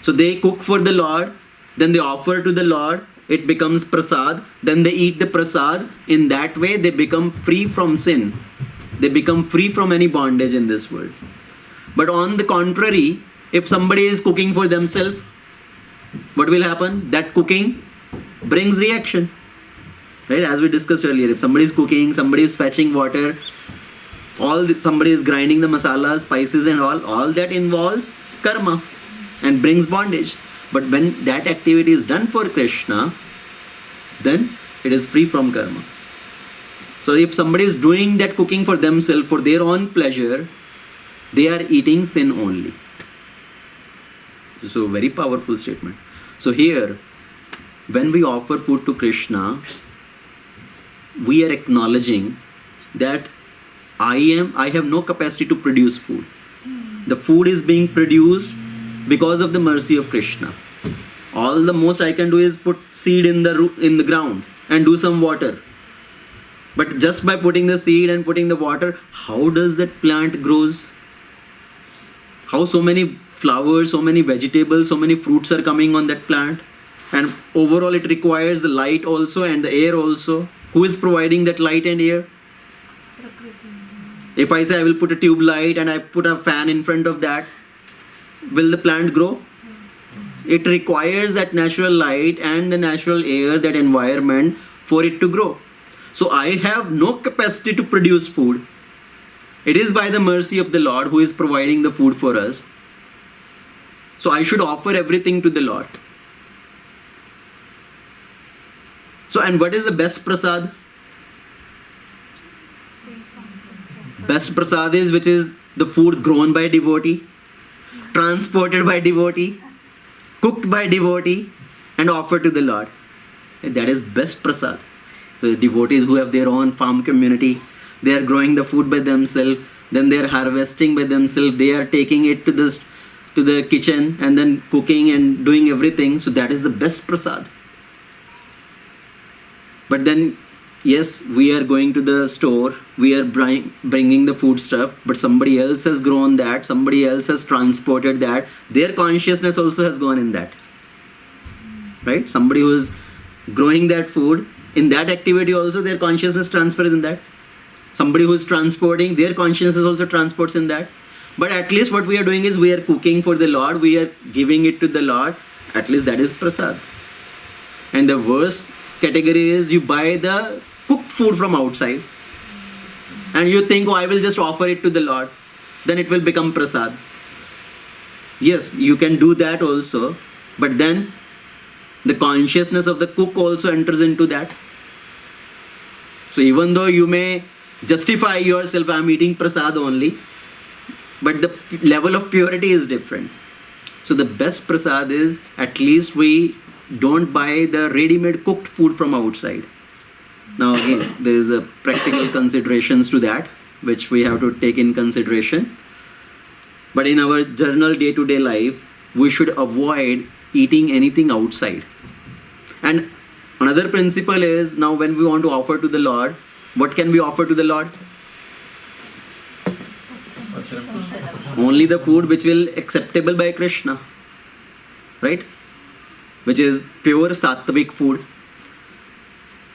A: So they cook for the Lord, then they offer to the Lord, it becomes prasad, then they eat the prasad. In that way they become free from sin. They become free from any bondage in this world. But on the contrary, if somebody is cooking for themselves, what will happen? That cooking brings reaction. Right? As we discussed earlier, if somebody is cooking, somebody is fetching water, somebody is grinding the masala, spices and all that involves karma and brings bondage. But when that activity is done for Krishna, then it is free from karma. So if somebody is doing that cooking for themselves, for their own pleasure, they are eating sin only. So very powerful statement. So here, when we offer food to Krishna, we are acknowledging that I have no capacity to produce food. The food is being produced because of the mercy of Krishna. All the most I can do is put seed in the ground and do some water. But just by putting the seed and putting the water, how does that plant grows? How so many flowers, so many vegetables, so many fruits are coming on that plant? And overall it requires the light also and the air also. Who is providing that light and air? If I say I will put a tube light and I put a fan in front of that, will the plant grow? It requires that natural light and the natural air, that environment for it to grow. So I have no capacity to produce food. It is by the mercy of the Lord who is providing the food for us. So I should offer everything to the Lord. So, and what is the best prasad? Best prasad is which is the food grown by devotee, transported by devotee, cooked by devotee, and offered to the Lord. That is best prasad. So the devotees who have their own farm community, they are growing the food by themselves, then they are harvesting by themselves, they are taking it to the kitchen and then cooking and doing everything. So that is the best prasad. But then, yes, we are going to the store, we are bringing the food stuff, but somebody else has grown that, somebody else has transported that, their consciousness also has gone in that. Right? Somebody who is growing that food, in that activity also their consciousness transfers in that. Somebody who is transporting, their consciousness also transports in that. But at least what we are doing is we are cooking for the Lord, we are giving it to the Lord. At least that is prasad. And the worst category is you buy the cooked food from outside and you think, oh, I will just offer it to the Lord. Then it will become prasad. Yes, you can do that also. But then the consciousness of the cook also enters into that. So even though you may justify yourself, I am eating prasad only, but the level of purity is different. So the best prasad is at least we don't buy the ready-made cooked food from outside. Now again, there is a practical considerations to that, which we have to take in consideration. But in our general day-to-day life, we should avoid eating anything outside. And another principle is, now when we want to offer to the Lord, what can we offer to the Lord? Only the food which will acceptable by Krishna, right? Which is pure sattvic food.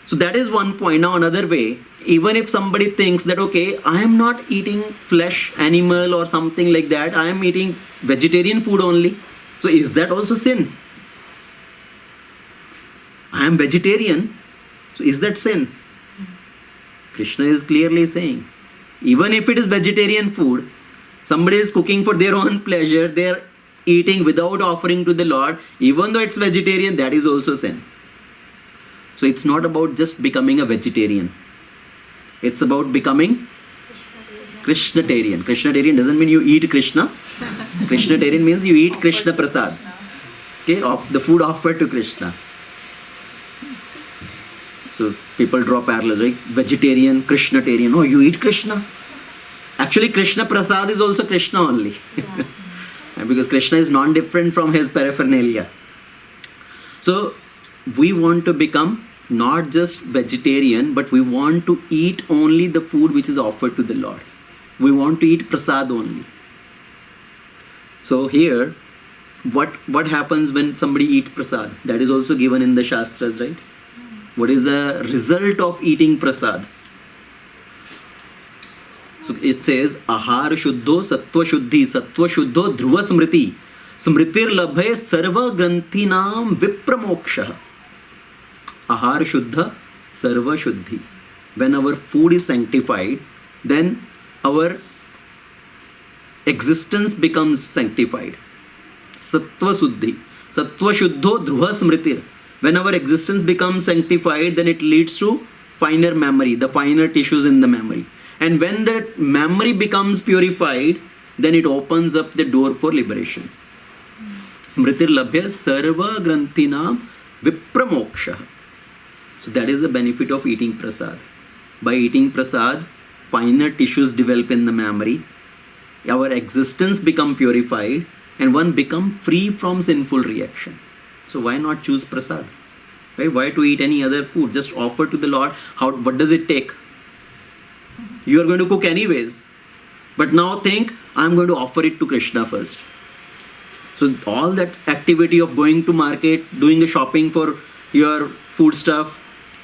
A: So that is one point. Now another way, even if somebody thinks that, okay, I am not eating flesh, animal or something like that, I am eating vegetarian food only. So is that also sin? I am vegetarian, so is that sin? Krishna is clearly saying, even if it is vegetarian food, somebody is cooking for their own pleasure, they are eating without offering to the Lord, even though it's vegetarian, that is also sin. So it's not about just becoming a vegetarian. It's about becoming Krishnatarian. Krishnatarian doesn't mean you eat Krishna. Krishnatarian means you eat Krishna prasad. Okay, the food offered to Krishna. So people draw parallels, right? Vegetarian, Krishnatarian. Oh, you eat Krishna? Actually, Krishna prasad is also Krishna only. Because Krishna is non-different from his paraphernalia. So we want to become not just vegetarian, but we want to eat only the food which is offered to the Lord. We want to eat prasad only. So here, what happens when somebody eats prasad? That is also given in the Shastras, right? What is the result of eating prasad? So it says, Ahar Shuddho Sattva Shuddhi Sattva Shuddho Dhruva Smriti Smritir Labhe Sarva Granthinam Vipramoksha. Ahar Shuddha Sarva Shuddhi. When our food is sanctified, then our existence becomes sanctified. Sattva Suddhi. Sattva Shuddho Dhruva Smritir. When our existence becomes sanctified, then it leads to finer memory, the finer tissues in the memory. And when that memory becomes purified, then it opens up the door for liberation. Smritir labhya sarva granthinam vipramoksha. So that is the benefit of eating prasad. By eating prasad, finer tissues develop in the memory. Our existence become purified and one become free from sinful reaction. So why not choose prasad? Right? Why to eat any other food? Just offer to the Lord. What does it take? You are going to cook anyways. But now think, I am going to offer it to Krishna first. So all that activity of going to market, doing the shopping for your food stuff,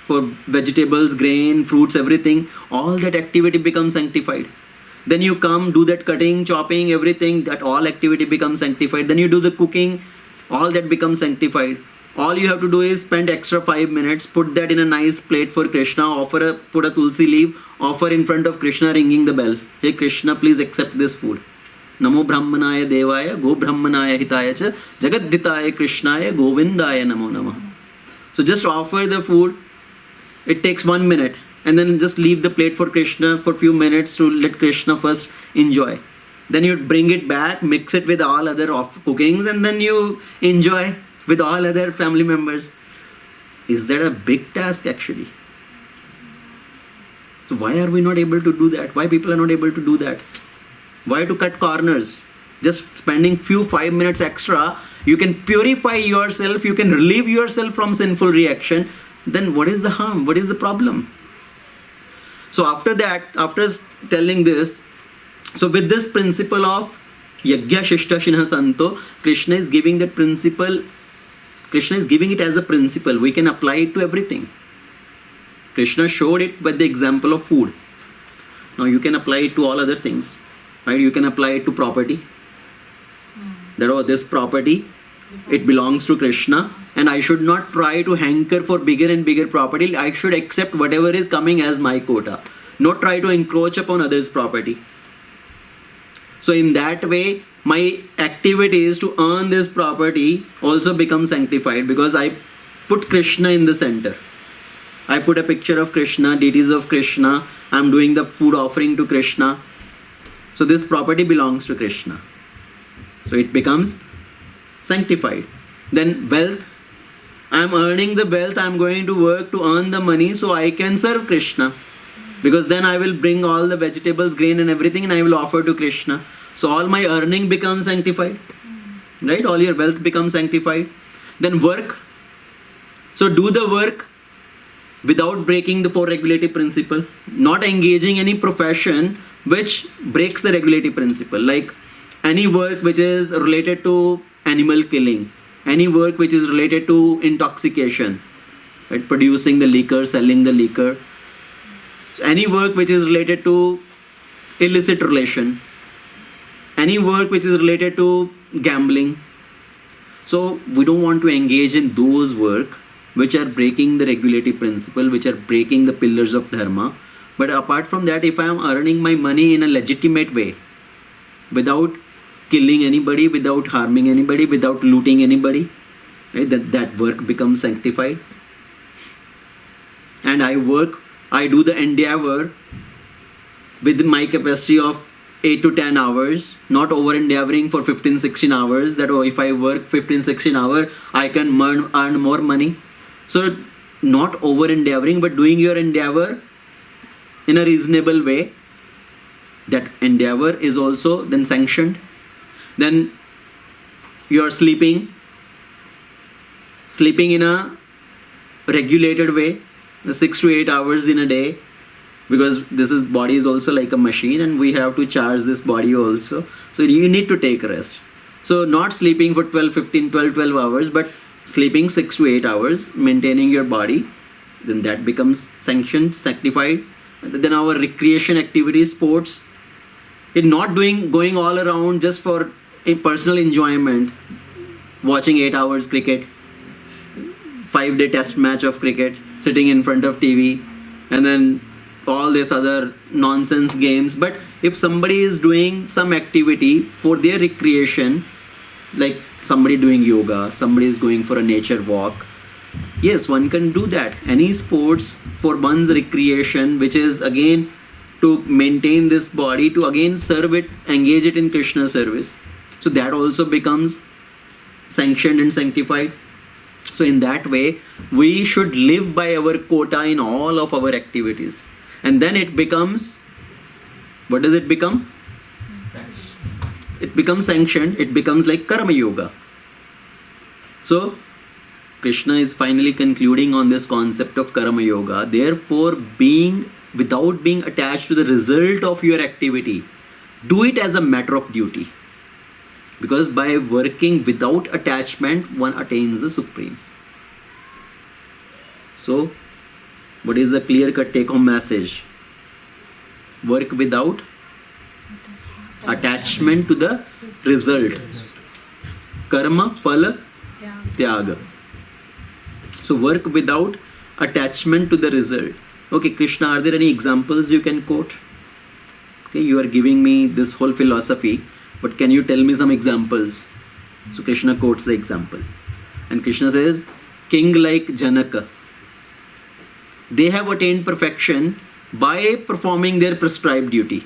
A: for vegetables, grain, fruits, everything, all that activity becomes sanctified. Then you come, do that cutting, chopping, everything, that all activity becomes sanctified. Then you do the cooking, all that becomes sanctified. All you have to do is spend extra 5 minutes, put that in a nice plate for Krishna, put a tulsi leaf, offer in front of Krishna, ringing the bell. Hey Krishna, please accept this food. Namo Brahmanaya Devaya, Go Brahmanaya Hitaya Cha, Jagaddhitaya Krishnaya, Govindaya Namo Namah. So just offer the food. It takes 1 minute. And then just leave the plate for Krishna for a few minutes to let Krishna first enjoy. Then you bring it back, mix it with all other cookings, and then you enjoy with all other family members. Is that a big task actually? So why are we not able to do that? Why people are not able to do that? Why to cut corners? Just spending 5 minutes extra, you can purify yourself, you can relieve yourself from sinful reaction. then what is the harm? What is the problem? So after that, after telling this, so with this principle of Yajna Shishta Shinha Santo, Krishna is giving that principle, Krishna is giving it as a principle. We can apply it to everything. Krishna showed it with the example of food. Now you can apply it to all other things. Right? You can apply it to property. That, oh, this property, it belongs to Krishna, and I should not try to hanker for bigger and bigger property. I should accept whatever is coming as my quota. Not try to encroach upon others' property. So in that way, my activities to earn this property also become sanctified, because I put Krishna in the center. I put a picture of Krishna, deities of Krishna. I'm doing the food offering to Krishna. So this property belongs to Krishna. So it becomes sanctified. Then wealth. I'm earning the wealth. I'm going to work to earn the money so I can serve Krishna. Because then I will bring all the vegetables, grain and everything, and I will offer to Krishna. So all my earning becomes sanctified. Right? All your wealth becomes sanctified. Then work. So do the work without breaking the four regulative principle. Not engaging any profession which breaks the regulative principle. Like any work which is related to animal killing. Any work which is related to intoxication. Right? Producing the liquor, selling the liquor. Any work which is related to illicit relation. Any work which is related to gambling. So we don't want to engage in those work which are breaking the regulative principle, which are breaking the pillars of dharma. But apart from that, if I am earning my money in a legitimate way, without killing anybody, without harming anybody, without looting anybody, right, that work becomes sanctified. And I do the endeavor with my capacity of 8 to 10 hours, not over endeavoring for 15-16 hours, that if I work 15-16 hours, I can earn more money. So not over endeavoring, but doing your endeavor in a reasonable way. That endeavor is also then sanctioned. Then you are sleeping in a regulated way, 6 to 8 hours in a day, because body is also like a machine and we have to charge this body also. So you need to take rest. So not sleeping for 12 hours, but sleeping 6 to 8 hours, maintaining your body, then that becomes sanctioned, sanctified. Then our recreation activities, sports, it not going all around just for a personal enjoyment, watching 8 hours cricket, 5-day test match of cricket, sitting in front of TV, and then all this other nonsense games. But if somebody is doing some activity for their recreation, like somebody doing yoga, somebody is going for a nature walk, yes, one can do that. Any sports for one's recreation, which is again to maintain this body, to again serve it, engage it in Krishna service. So that also becomes sanctioned and sanctified. So in that way, we should live by our quota in all of our activities. And then it becomes, what does it become? It becomes sanctioned. It becomes like karma yoga. So Krishna is finally concluding on this concept of karma yoga. Therefore, without being attached to the result of your activity, do it as a matter of duty. Because by working without attachment, one attains the supreme. So, what is the clear-cut take-home message? Work without attachment to the result. Karma, phala, tyaga. So work without attachment to the result. Okay, Krishna, are there any examples you can quote? Okay, you are giving me this whole philosophy, but can you tell me some examples? So Krishna quotes the example. And Krishna says, king like Janaka, they have attained perfection by performing their prescribed duty.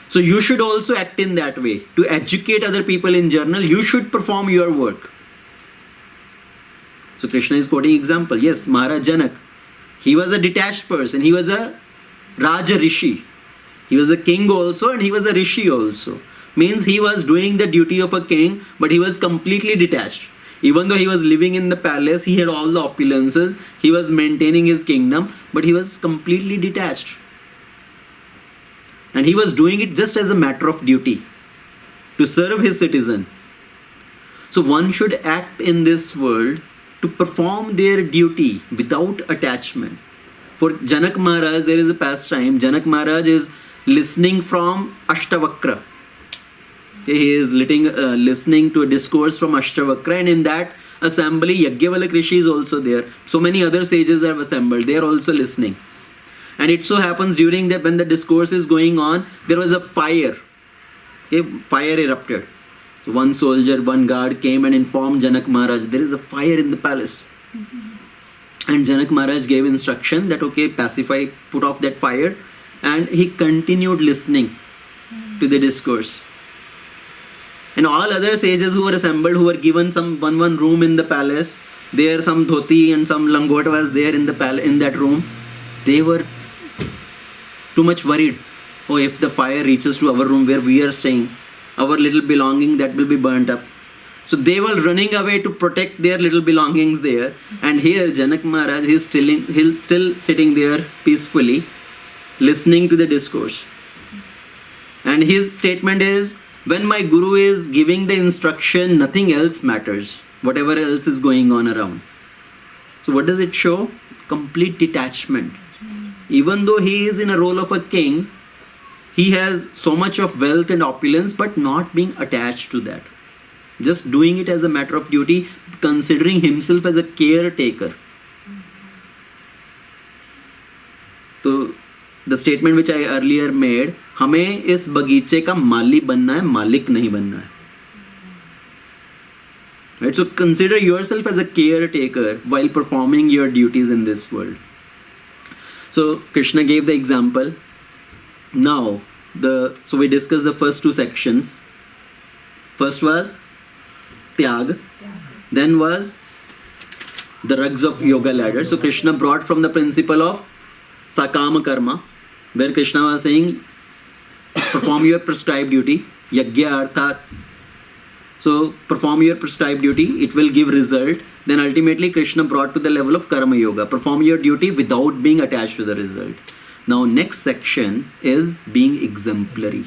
A: So you should also act in that way. To educate other people in general, you should perform your work. So Krishna is quoting example. Yes, Maharaj Janak, he was a detached person. He was a Raja Rishi. He was a king also and he was a Rishi also. Means he was doing the duty of a king, but he was completely detached. Even though he was living in the palace, he had all the opulences, he was maintaining his kingdom, but he was completely detached. And he was doing it just as a matter of duty, to serve his citizen. So one should act in this world to perform their duty without attachment. For Janak Maharaj, there is a pastime. Janak Maharaj is listening from Ashtavakra. He is listening to a discourse from Ashtavakra, and in that assembly, Yajnavalak Rishi is also there. So many other sages have assembled. They are also listening. And it so happens during that, when the discourse is going on, there was a fire. Fire erupted. So one soldier, one guard came and informed Janak Maharaj, there is a fire in the palace. And Janak Maharaj gave instruction that, okay, pacify, put off that fire. And he continued listening to the discourse. And all other sages who were assembled, who were given some one room in the palace, there some dhoti and some langot was there in the in that room. They were too much worried. Oh, if the fire reaches to our room where we are staying, our little belonging, that will be burnt up. So they were running away to protect their little belongings there. And here Janak Maharaj, he's still sitting there peacefully, listening to the discourse. And his statement is, when my Guru is giving the instruction, nothing else matters, whatever else is going on around. So what does it show? Complete detachment. Even though he is in a role of a king, he has so much of wealth and opulence, but not being attached to that. Just doing it as a matter of duty, considering himself as a caretaker. So the statement which I earlier made, हमें इस बगीचे का माली बनना है, मालिक नहीं बनना है. Right? So consider yourself as a caretaker while performing your duties in this world. So Krishna gave the example. Now, so we discussed the first two sections. First was Tyag. Then was the rugs of yoga ladder. So Krishna brought from the principle of Sakama Karma, where Krishna was saying, perform your prescribed duty, Yajna Arthat. So perform your prescribed duty, it will give result. Then ultimately Krishna brought to the level of Karma Yoga. Perform your duty without being attached to the result. Now next section is being exemplary.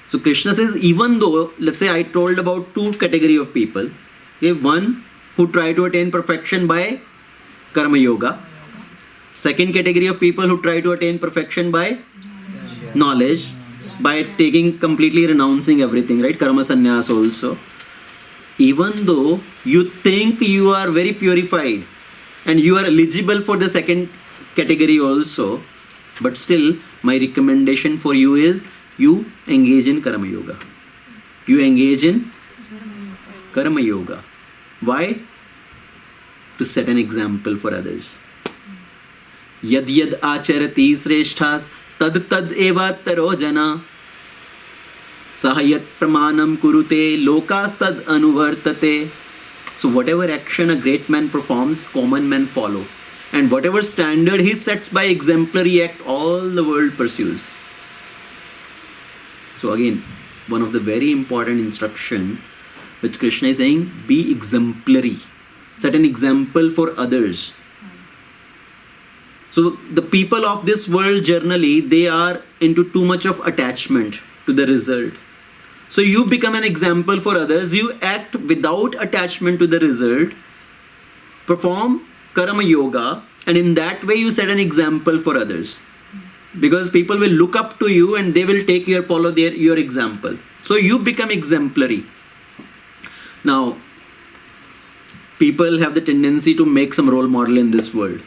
A: So Krishna says, even though, let's say I told about two category of people. Okay, one who try to attain perfection by Karma Yoga. Second category of people who try to attain perfection by knowledge, by completely renouncing everything, right? Karma Sanyaas also. Even though you think you are very purified and you are eligible for the second category also, but still my recommendation for you is you engage in Karma Yoga. You engage in Karma Yoga. Why? To set an example for others. Yad yad acharati sreshthas tad tad eva taro jana sahayat pramanam kurute lokas tad anuvartate. So whatever action a great man performs, common men follow. And whatever standard he sets by exemplary act, all the world pursues. So again, one of the very important instruction which Krishna is saying, be exemplary. Set an example for others. So the people of this world generally, they are into too much of attachment to the result. So you become an example for others. You act without attachment to the result. Perform Karma Yoga, and in that way you set an example for others. Because people will look up to you and they will follow your example. So you become exemplary. Now, people have the tendency to make some role model in this world,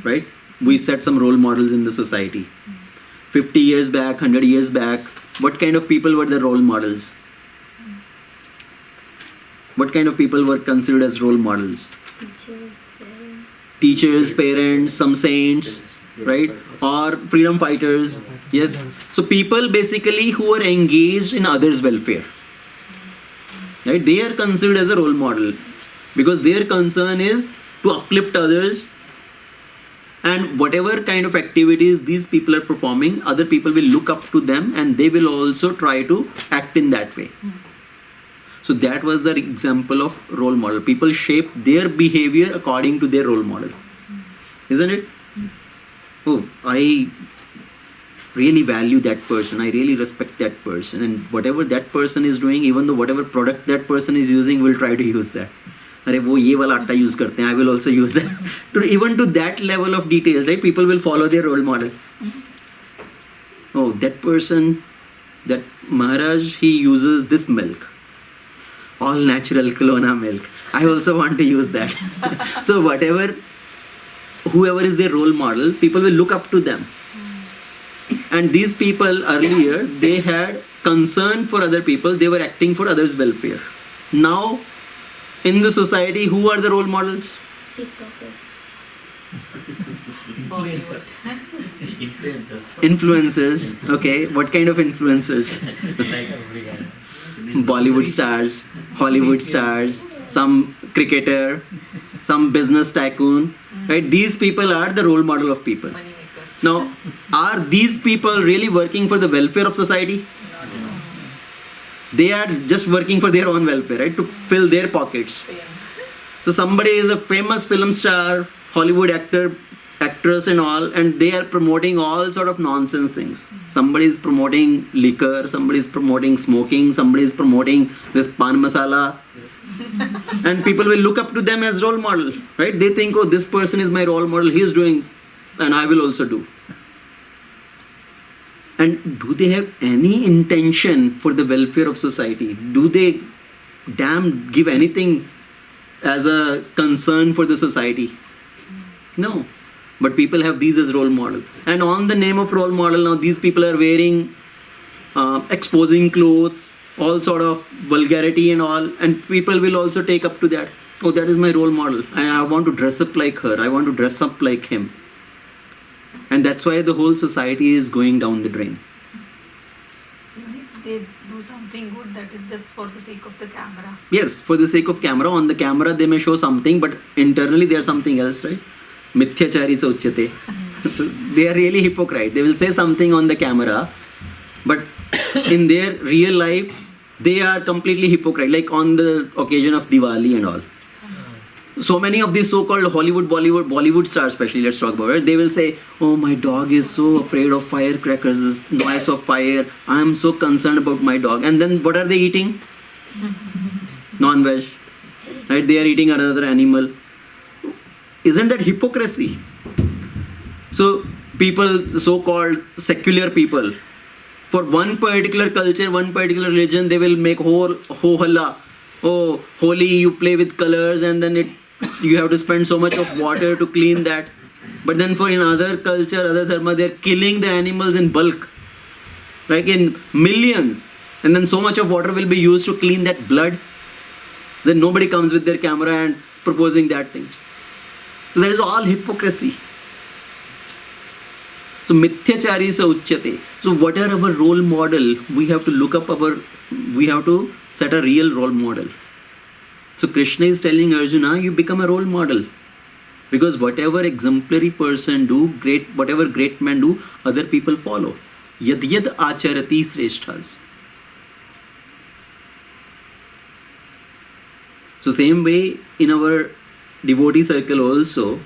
A: right? We set some role models in the society. 50 years back, 100 years back, what kind of people were the role models? What kind of people were considered as role models? Teachers, parents, some saints, right? Or freedom fighters. Yes. So people basically who are engaged in others' welfare, right? They are considered as a role model because their concern is to uplift others, and whatever kind of activities these people are performing, other people will look up to them and they will also try to act in that way. So that was the example of role model. People shape their behavior according to their role model. Isn't it? Oh, I really value that person. I really respect that person. And whatever that person is doing, even though whatever product that person is using, we'll try to use that. अरे वो ये वाला आटा use करते हैं, I will also use that. Even to that level of details, right? People will follow their role model. Oh, that person, that Maharaj, he uses this milk. All natural Kelowna milk. I also want to use that. So whoever is their role model, people will look up to them. And these people earlier, they had concern for other people. They were acting for others' welfare. Now, in the society, who are the role models?
C: TikTokers.
A: Influencers. Okay, what kind of influencers? Bollywood stars, Hollywood stars, some cricketer, some business tycoon. Right? These people are the role model of people. Now, are these people really working for the welfare of society? They are just working for their own welfare, right? To fill their pockets. So somebody is a famous film star, Hollywood actor, actress and all, and they are promoting all sort of nonsense things. Somebody is promoting liquor, somebody is promoting smoking, somebody is promoting this pan masala. And people will look up to them as role model, right? They think, oh, this person is my role model, he is doing, and I will also do. And do they have any intention for the welfare of society? Do they give anything as a concern for the society? No. But people have these as role model. And on the name of role model, now these people are wearing exposing clothes, all sort of vulgarity and all. And people will also take up to that. Oh, that is my role model. And I want to dress up like her. I want to dress up like him. And that's why the whole society is going down the drain.
D: Even if they do something good, that is just for the sake of the camera.
A: Yes, for the sake of camera. On the camera, they may show something, but internally they are something else, right? Mithyachari sa uchyate. They are really hypocrite. They will say something on the camera, but in their real life, they are completely hypocrite. Like on the occasion of Diwali and all. So many of these so-called Hollywood, Bollywood stars especially, let's talk about it, they will say, oh, my dog is so afraid of firecrackers, this noise of fire, I am so concerned about my dog. And then what are they eating? Non-veg. Right? They are eating another animal. Isn't that hypocrisy? So people, so-called secular people, for one particular culture, one particular religion, they will make ho-halla. Oh, holy, you play with colors and then you have to spend so much of water to clean that. But then for in other culture, other dharma, they're killing the animals in bulk. Like in millions. And then so much of water will be used to clean that blood. Then nobody comes with their camera and proposing that thing. So that is all hypocrisy. So mithyachari sa uchyate. So what are our role model? We have to look up we have to set a real role model. So Krishna is telling Arjuna, you become a role model. Because whatever exemplary person do, whatever great men do, other people follow. Yad yad acharati sreshthas. So same way in our devotee circle also,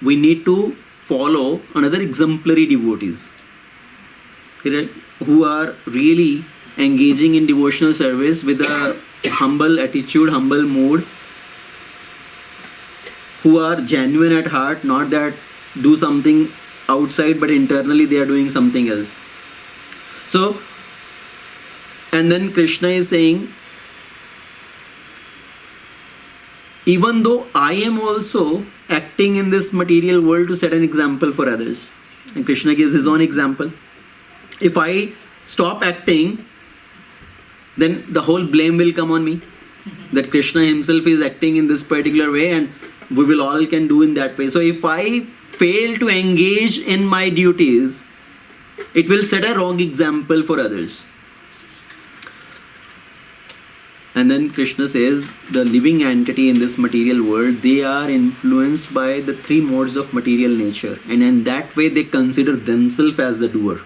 A: we need to follow another exemplary devotees who are really engaging in devotional service with a humble attitude, humble mood, who are genuine at heart, not that do something outside but internally they are doing something else. So, and then Krishna is saying, even though I am also acting in this material world to set an example for others. And Krishna gives his own example. If I stop acting, then the whole blame will come on me. That Krishna himself is acting in this particular way and we will all can do in that way. So if I fail to engage in my duties, it will set a wrong example for others. And then Krishna says, the living entity in this material world, they are influenced by the three modes of material nature. And in that way, they consider themselves as the doer.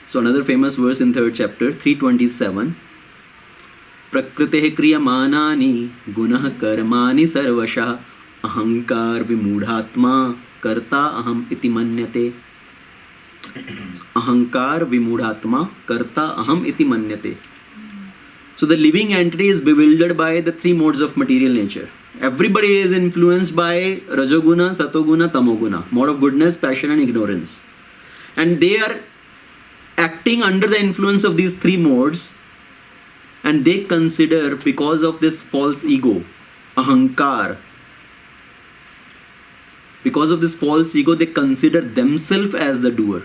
A: So another famous verse in 3rd chapter, 327. prakritehi kriyamanani gunah karmani sarvashah ahankar vimudhatma karta aham iti manyate. Ahankar vimudhatma karta aham iti manyate. So the living entity is bewildered by the three modes of material nature. Everybody is influenced by Rajoguna, Satoguna, Tamoguna, mode of goodness, passion and ignorance. And they are acting under the influence of these three modes, and they consider, because of this false ego, ahankar, because of this false ego, they consider themselves as the doer.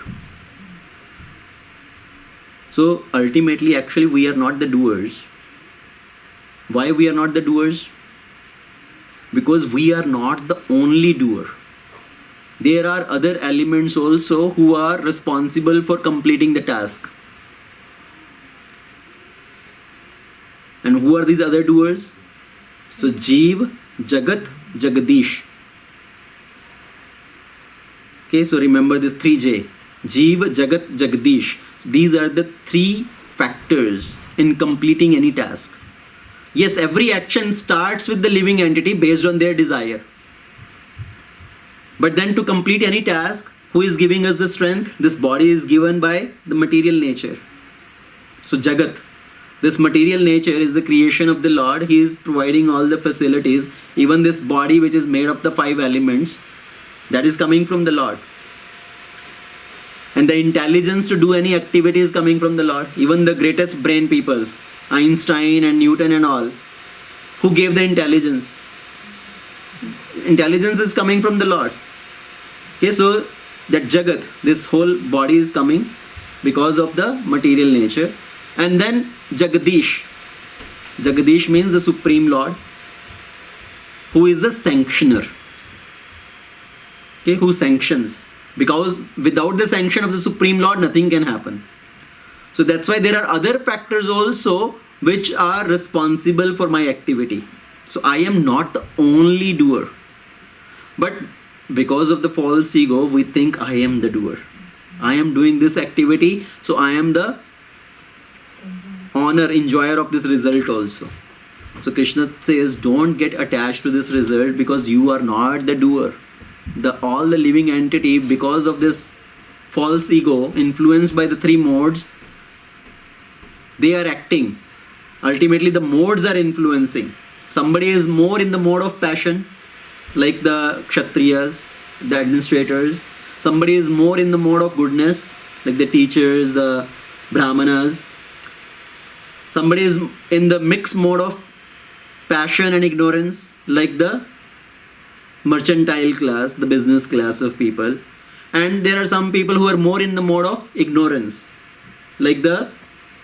A: So ultimately, actually, we are not the doers. Why we are not the doers? Because we are not the only doer. There are other elements also who are responsible for completing the task. And who are these other doers? So Jeev, Jagat, Jagadish. Okay, so remember this 3J. Jeev, Jagat, Jagadish. These are the three factors in completing any task. Yes, every action starts with the living entity based on their desire. But then to complete any task, who is giving us the strength? This body is given by the material nature. So Jagat, this material nature is the creation of the Lord. He is providing all the facilities. Even this body which is made of the 5 elements, that is coming from the Lord. And the intelligence to do any activity is coming from the Lord. Even the greatest brain people, Einstein and Newton and all, who gave the intelligence? Intelligence is coming from the Lord. Okay, so that Jagat, this whole body is coming because of the material nature. And then Jagadish. Jagadish means the Supreme Lord, who is the sanctioner. Okay, who sanctions. Because without the sanction of the Supreme Lord, nothing can happen. So that's why there are other factors also which are responsible for my activity. So I am not the only doer. But because of the false ego, we think I am the doer. I am doing this activity, so I am the honor, enjoyer of this result also. So Krishna says, don't get attached to this result because you are not the doer. All the living entity, because of this false ego, influenced by the 3 modes, they are acting. Ultimately, the modes are influencing. Somebody is more in the mode of passion, like the Kshatriyas, the administrators. Somebody is more in the mode of goodness, like the teachers, the Brahmanas. Somebody is in the mixed mode of passion and ignorance, like the mercantile class, the business class of people. And there are some people who are more in the mode of ignorance, like the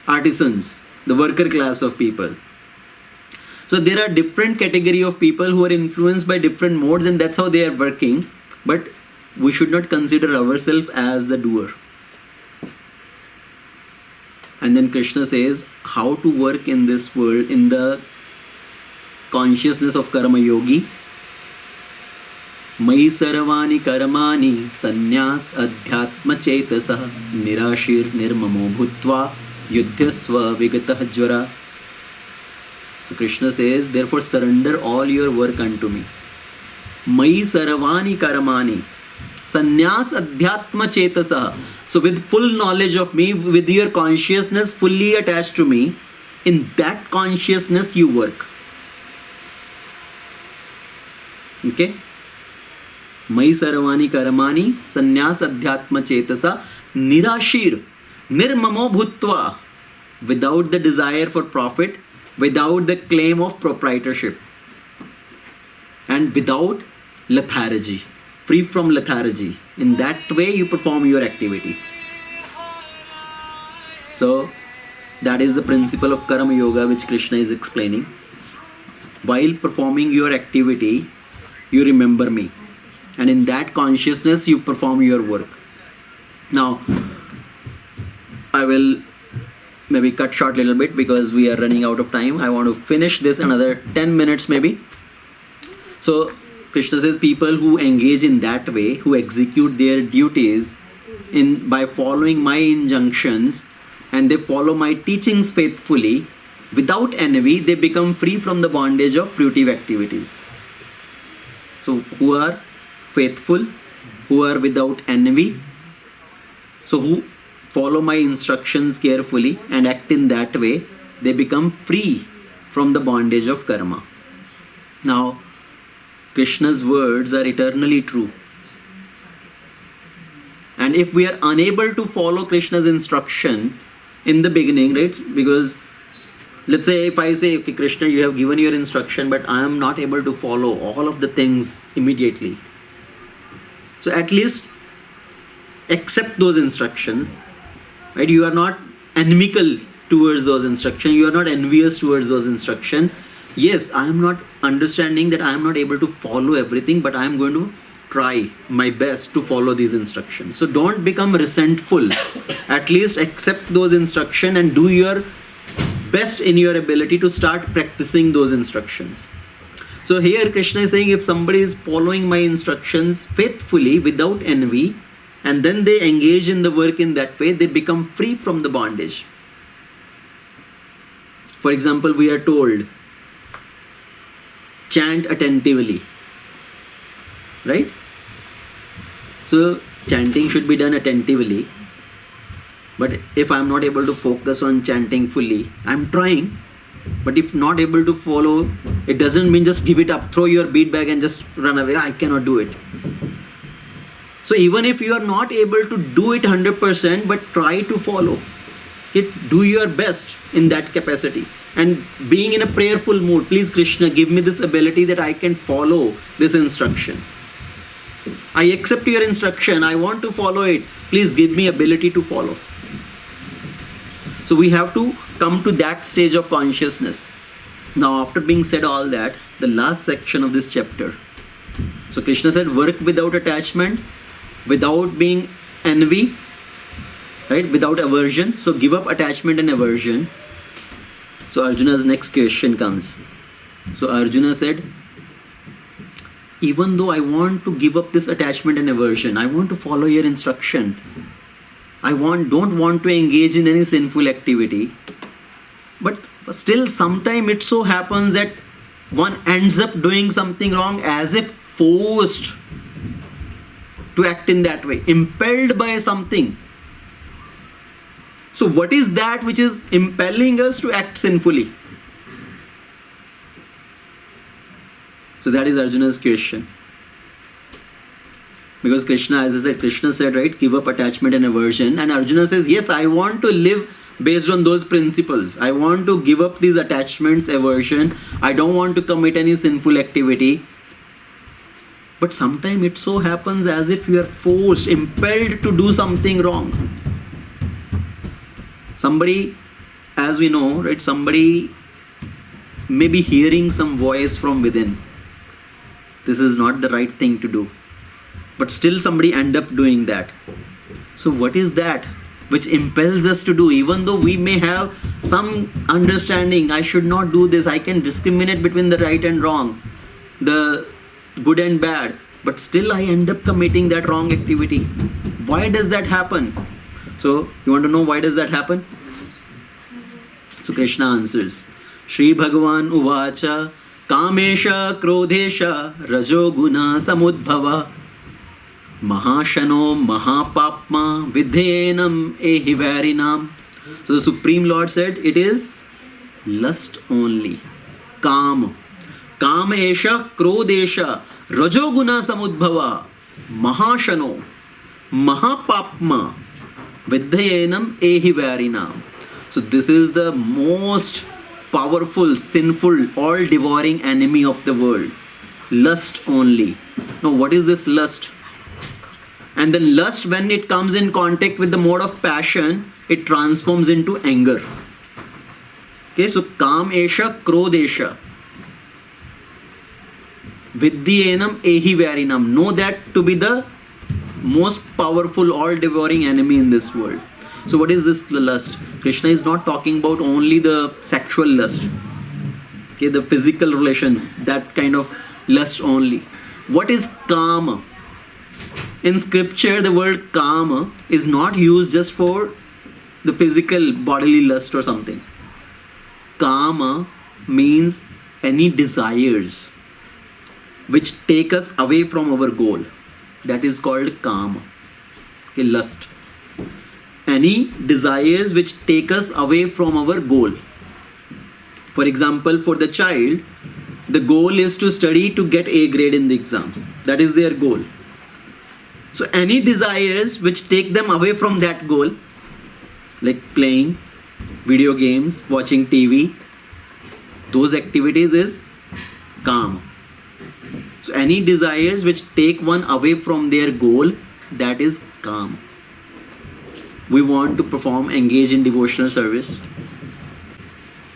A: artisans, the worker class of people. So there are different category of people who are influenced by different modes, and that's how they are working. But we should not consider ourselves as the doer. And then Krishna says how to work in this world in the consciousness of Karma Yogi. Mai sarvani karmani sannyas adhyatma chetasah nirashir nirmamo bhutva yudhyasva vigatah jvara. So Krishna says, therefore surrender all your work unto me. Mai sarvani karmani sannyas adhyatma chetasah. So with full knowledge of me, with your consciousness fully attached to me, in that consciousness you work. Okay? Mai sarvani karmani sannyas adhyatma chetasa nirashir nirmamo bhutva, without the desire for profit, without the claim of proprietorship, and without lethargy, free from lethargy. In that way you perform your activity. So that is the principle of Karma Yoga which Krishna is explaining. While performing your activity, you remember me, and in that consciousness you perform your work. Now I will maybe cut short a little bit because we are running out of time. I want to finish this another 10 minutes maybe. So Krishna says people who engage in that way, who execute their duties by following my injunctions, and they follow my teachings faithfully, without envy, they become free from the bondage of fruitive activities. So who are faithful, who are without envy, so who follow my instructions carefully and act in that way, they become free from the bondage of karma. Now, Krishna's words are eternally true. And if we are unable to follow Krishna's instruction in the beginning, right? Because let's say if I say, okay, Krishna, you have given your instruction, but I am not able to follow all of the things immediately. So at least accept those instructions, right? You are not inimical towards those instructions. You are not envious towards those instructions. Yes, I am not understanding that I am not able to follow everything, but I am going to try my best to follow these instructions. So don't become resentful. At least accept those instructions and do your best in your ability to start practicing those instructions. So here Krishna is saying, if somebody is following my instructions faithfully without envy, and then they engage in the work in that way, they become free from the bondage. For example, we are told, chant attentively, right? So chanting should be done attentively. But if I am not able to focus on chanting fully, I am trying. But if not able to follow, it doesn't mean just give it up, throw your bead bag and just run away. I cannot do it. So even if you are not able to do it 100%, but try to follow it, do your best in that capacity. And being in a prayerful mood, please Krishna, give me this ability that I can follow this instruction. I accept your instruction, I want to follow it. Please give me ability to follow. So we have to come to that stage of consciousness. Now after being said all that, the last section of this chapter. So Krishna said, work without attachment, without being envy, right? Without aversion. So give up attachment and aversion. So Arjuna's next question comes. So Arjuna said, even though I want to give up this attachment and aversion, I want to follow your instruction. I don't want to engage in any sinful activity. But still sometime it so happens that one ends up doing something wrong as if forced to act in that way, impelled by something. So what is that which is impelling us to act sinfully? So that is Arjuna's question. Because Krishna, as I said, Krishna said, right, give up attachment and aversion. And Arjuna says, yes, I want to live based on those principles. I want to give up these attachments, aversion. I don't want to commit any sinful activity. But sometimes it so happens as if you are forced, impelled to do something wrong. Somebody, as we know, right, somebody may be hearing some voice from within. This is not the right thing to do. But still somebody end up doing that. So what is that which impels us to do? Even though we may have some understanding, I should not do this, I can discriminate between the right and wrong, the good and bad, but still I end up committing that wrong activity. Why does that happen? So you want to know why does that happen? So Krishna answers, Shri Bhagavan Uvacha Kamesha Krodesha Rajoguna Samudbhava Mahashano Mahapapma Vidhenam Ehivarinam. So the Supreme Lord said it is lust only. Kam. Kamesha Krodesha Rajoguna Samudbhava Mahashano Mahapapma Vidhenam Ehivarinam. So this is the most powerful, sinful, all-devouring enemy of the world. Lust only. Now what is this lust? And then lust, when it comes in contact with the mode of passion, it transforms into anger. Okay, so Kam Esha Krodesha Vidyenam Ehivarinam. Know that to be the most powerful, all-devouring enemy in this world. So what is this lust? Krishna is not talking about only the sexual lust. Okay, the physical relation, that kind of lust only. What is Kama? In scripture, the word Kama is not used just for the physical bodily lust or something. kama means any desires which take us away from our goal. That is called kama. Okay, lust. Any desires which take us away from our goal. For example, for the child, the goal is to study to get A grade in the exam. That is their goal. So any desires which take them away from that goal, like playing video games, watching TV, those activities is kama. So any desires which take one away from their goal, that is kama. We want to perform, engage in devotional service.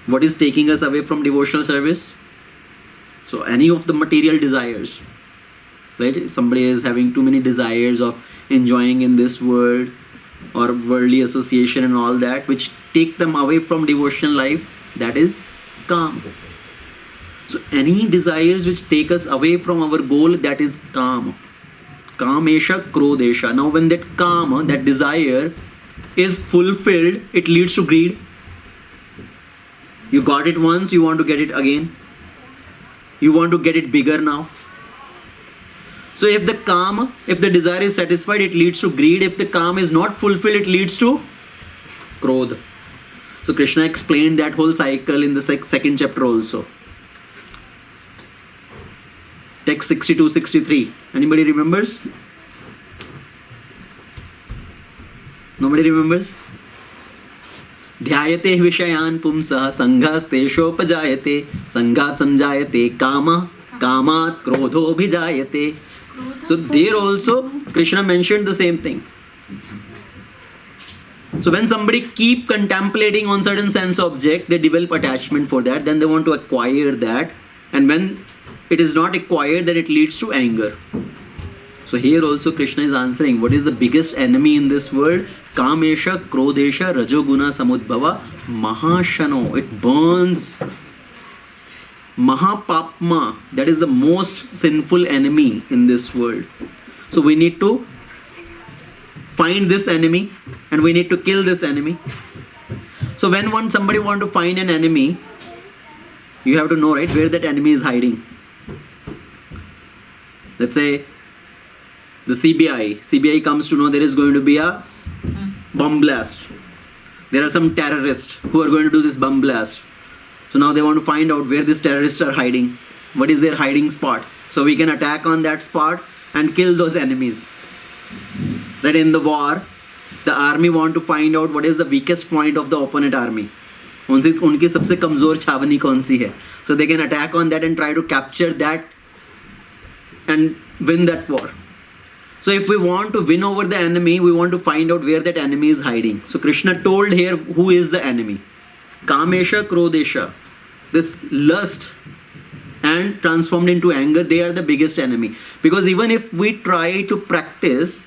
A: What is taking us away from devotional service? So any of the material desires, right? If somebody is having too many desires of enjoying in this world or worldly association and all that, which take them away from devotional life, that is kama. So any desires which take us away from our goal, that is kama. Kamesha krodesha. Now when that kama, that desire is fulfilled, it leads to greed. You got it once, you want to get it again. You want to get it bigger now. So if the kama, if the desire is satisfied, it leads to greed. If the kama is not fulfilled, it leads to krodha. So Krishna explained that whole cycle in the second chapter also. Text 62-63. Anybody remembers? Nobody remembers? ध्यायते विषयान् पुंसः संघास्तेषोपजायते संघात् संजायते कामः कामात् क्रोधोऽभिजायते. So there also Krishna mentioned the same thing. So when somebody keep contemplating on certain sense object, they develop attachment for that, then they want to acquire that, and when it is not acquired, then it leads to anger. So here also Krishna is answering, what is the biggest enemy in this world? Kamesha, Krodesha, Rajoguna, Samudbhava, Mahashano. It burns. Mahapapma, that is the most sinful enemy in this world. So we need to find this enemy and we need to kill this enemy. So when somebody want to find an enemy, you have to know, right, where that enemy is hiding. Let's say the CBI comes to know there is going to be a bomb blast. There are some terrorists who are going to do this bomb blast. So now they want to find out where these terrorists are hiding. What is their hiding spot? So we can attack on that spot and kill those enemies. That in the war, the army want to find out what is the weakest point of the opponent army. उनकी सबसे कमजोर छावनी कौन सी है. So they can attack on that and try to capture that and win that war. So if we want to win over the enemy, we want to find out where that enemy is hiding. So Krishna told here who is the enemy. Kamesha, Krodesha. This lust and transformed into anger, they are the biggest enemy. Because even if we try to practice,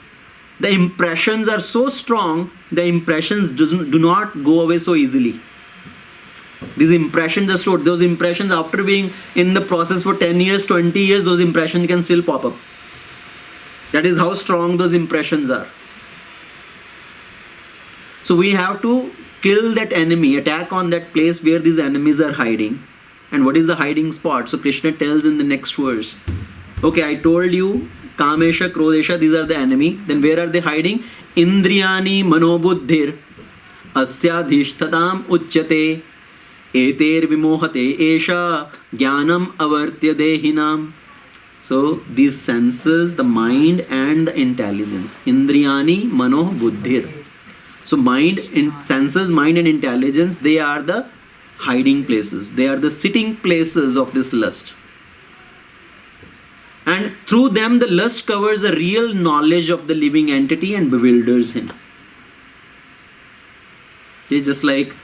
A: the impressions are so strong, the impressions do not go away so easily. These impressions are stored. Those impressions, after being in the process for 10 years, 20 years, those impressions can still pop up. That is how strong those impressions are. So we have to kill that enemy, attack on that place where these enemies are hiding. And what is the hiding spot? So Krishna tells in the next verse. Okay, I told you, Kamesha, Krodesha, these are the enemy. Then where are they hiding? Indriyani manobuddhir asyadhishthatam uchyate eter vimohate esha jnanam avartya dehinam. So these senses, the mind and the intelligence. Indriyani mano buddhir. So mind, senses, mind and intelligence, they are the hiding places. They are the sitting places of this lust. And through them the lust covers a real knowledge of the living entity and bewilders him. Okay, just like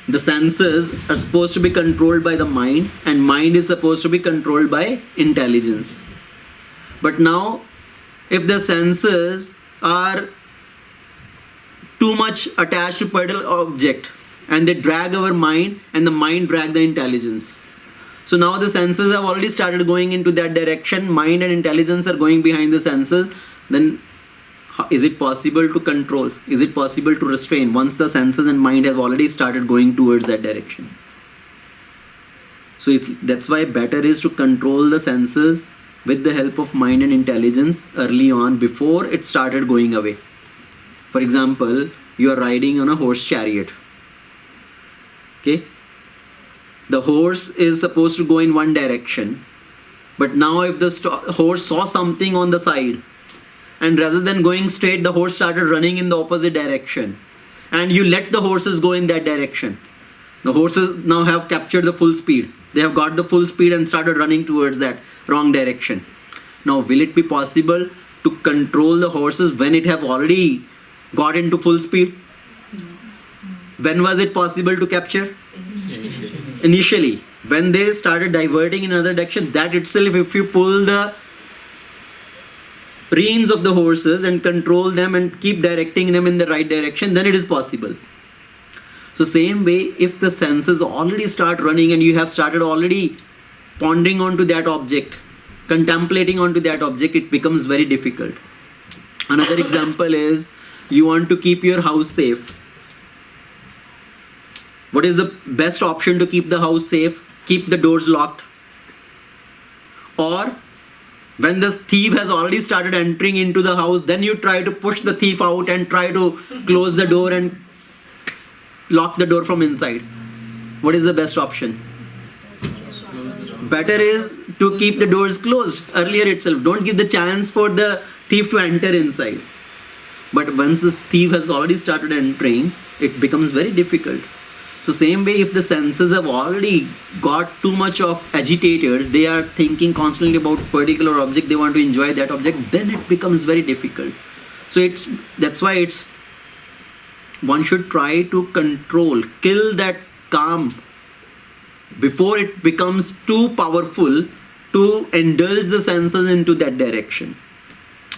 A: the senses are supposed to be controlled by the mind, and mind is supposed to be controlled by intelligence. But now, if the senses are too much attached to particular object, and they drag our mind, and the mind drag the intelligence. So now the senses have already started going into that direction, mind and intelligence are going behind the senses, then Is it possible to control? Is it possible to restrain once the senses and mind have already started going towards that direction? So that's why better is to control the senses with the help of mind and intelligence early on before it started going away. For example, you are riding on a horse chariot. Okay? The horse is supposed to go in one direction. But now if the horse saw something on the side, and rather than going straight, the horse started running in the opposite direction. And you let the horses go in that direction. The horses now have captured the full speed. They have got the full speed and started running towards that wrong direction. Now, will it be possible to control the horses when it have already got into full speed? When was it possible to capture? Initially. When they started diverting in another direction, that itself, if you pull the reins of the horses and control them and keep directing them in the right direction, then it is possible. So same way, if the senses already start running and you have started already pondering onto that object, contemplating onto that object, it becomes very difficult. Another example is, you want to keep your house safe. What is the best option to keep the house safe? Keep the doors locked. Or when the thief has already started entering into the house, then you try to push the thief out and try to close the door and lock the door from inside. What is the best option? Better is to keep the doors closed earlier itself. Don't give the chance for the thief to enter inside. But once the thief has already started entering, it becomes very difficult. So same way, if the senses have already got too much of agitated, they are thinking constantly about particular object, they want to enjoy that object, then it becomes very difficult. So that's why one should try to control, kill that calm before it becomes too powerful to indulge the senses into that direction.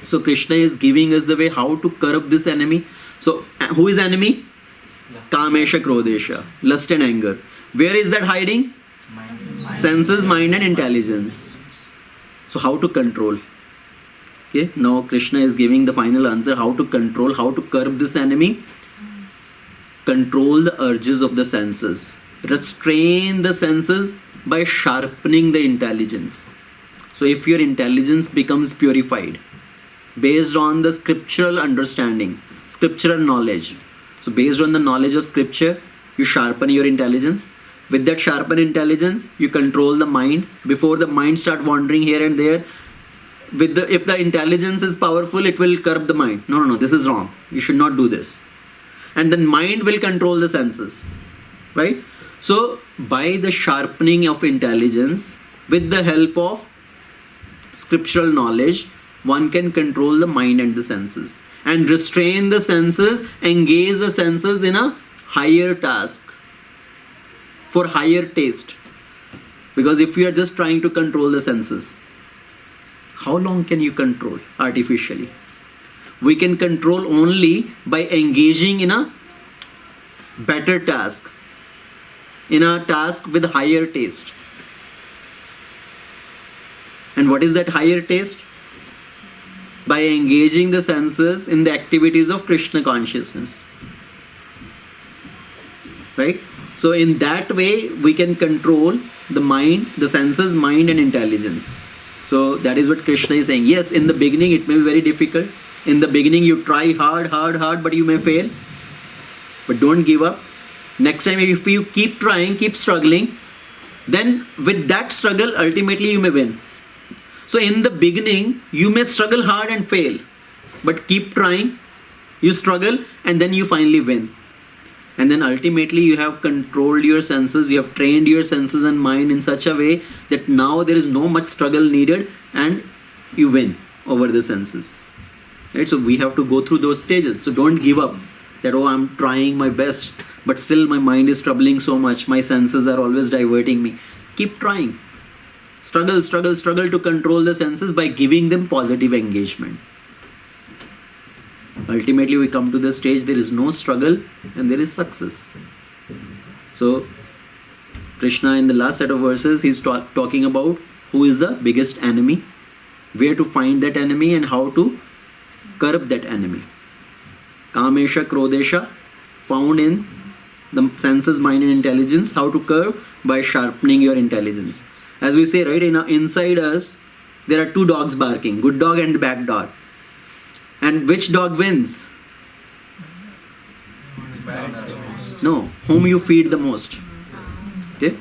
A: So Krishna is giving us the way how to curb this enemy. So who is enemy? Kamesha, Krodesha, lust and anger. Where is that hiding? Senses, mind and intelligence. So how to control? Okay, now Krishna is giving the final answer, how to control, how to curb this enemy. Control the urges of the senses. Restrain the senses by sharpening the intelligence. So if your intelligence becomes purified based on the scriptural understanding, scriptural knowledge. So based on the knowledge of scripture, you sharpen your intelligence. With that sharpened intelligence, you control the mind. Before the mind start wandering here and there, if the intelligence is powerful, it will curb the mind. No, this is wrong. You should not do this. And then mind will control the senses. Right? So by the sharpening of intelligence, with the help of scriptural knowledge, one can control the mind and the senses. And restrain the senses, engage the senses in a higher task, for higher taste. Because if you are just trying to control the senses, how long can you control artificially? We can control only by engaging in a better task, in a task with higher taste. And what is that higher taste? By engaging the senses in the activities of Krishna consciousness. Right? So in that way, we can control the mind, the senses, mind and intelligence. So that is what Krishna is saying. Yes, in the beginning it may be very difficult. In the beginning you try hard, but you may fail. But don't give up. Next time if you keep trying, keep struggling, then with that struggle, ultimately you may win. So in the beginning, you may struggle hard and fail, but keep trying, you struggle and then you finally win. And then ultimately you have controlled your senses, you have trained your senses and mind in such a way that now there is no much struggle needed and you win over the senses. Right? So we have to go through those stages. So don't give up that, oh, I'm trying my best, but still my mind is troubling so much, my senses are always diverting me. Keep trying. Struggle to control the senses by giving them positive engagement. Ultimately we come to the stage there is no struggle and there is success. So Krishna in the last set of verses, he's talking about who is the biggest enemy, where to find that enemy and how to curb that enemy. Kamesha, Krodesha, found in the senses, mind and intelligence. How to curb? By sharpening your intelligence. As we say, right, inside us, there are two dogs barking, good dog and the bad dog. And which dog wins? No, whom you feed the most. Okay?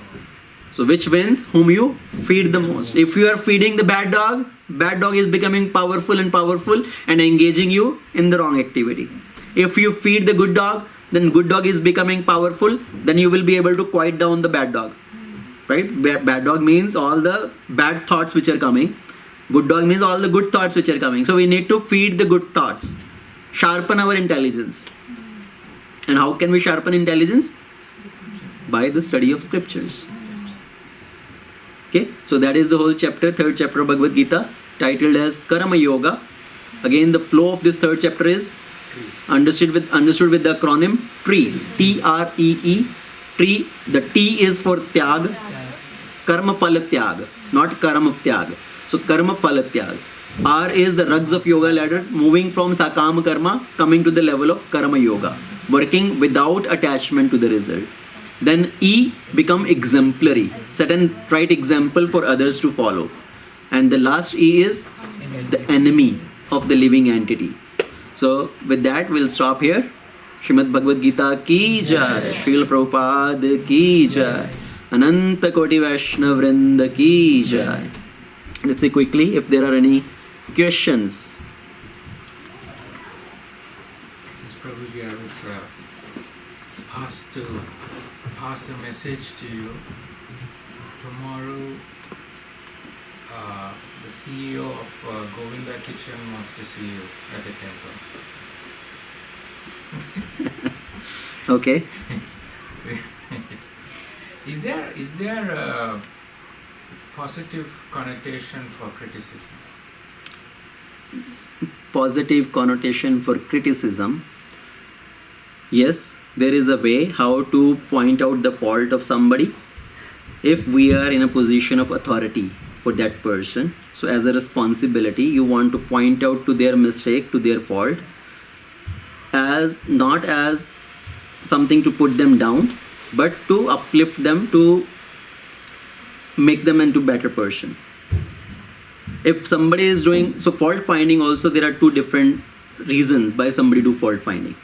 A: So which wins? Whom you feed the most. If you are feeding the bad dog is becoming powerful and engaging you in the wrong activity. If you feed the good dog, then good dog is becoming powerful, then you will be able to quiet down the bad dog. Right? Bad dog means all the bad thoughts which are coming. Good dog means all the good thoughts which are coming. So we need to feed the good thoughts. Sharpen our intelligence. And how can we sharpen intelligence? By the study of scriptures. Okay, so that is the whole chapter, third chapter of Bhagavad Gita, titled as Karma Yoga. Again, the flow of this third chapter is understood with the acronym TREE. T-R-E-E. TREE. The T is for Tyag. Karma Phal Tyag, not Karma Tyag. So Karma Phal Tyag. R is the rugs of yoga ladder, moving from Sakama Karma, coming to the level of Karma Yoga, working without attachment to the result. Then E become exemplary, set and right example for others to follow. And the last E is the enemy of the living entity. So with that we'll stop here. Srimad Bhagavad Gita Ki Jai, Srila Prabhupada Ki Jai, Ananta Koti Vaishnava Vrinda Ki Jai. Let's see quickly if there are any questions.
E: Yes, Prabhuji, I was asked to pass a message to you. Tomorrow, the CEO of Govinda Kitchen wants to see you at the temple.
A: Okay.
E: Is there a positive connotation for criticism?
A: Positive connotation for criticism. Yes, there is a way how to point out the fault of somebody. If we are in a position of authority for that person, so as a responsibility, you want to point out to their mistake, to their fault, as not as something to put them down, but to uplift them, to make them into better person. If somebody is doing, so fault finding also, there are two different reasons why somebody do fault finding.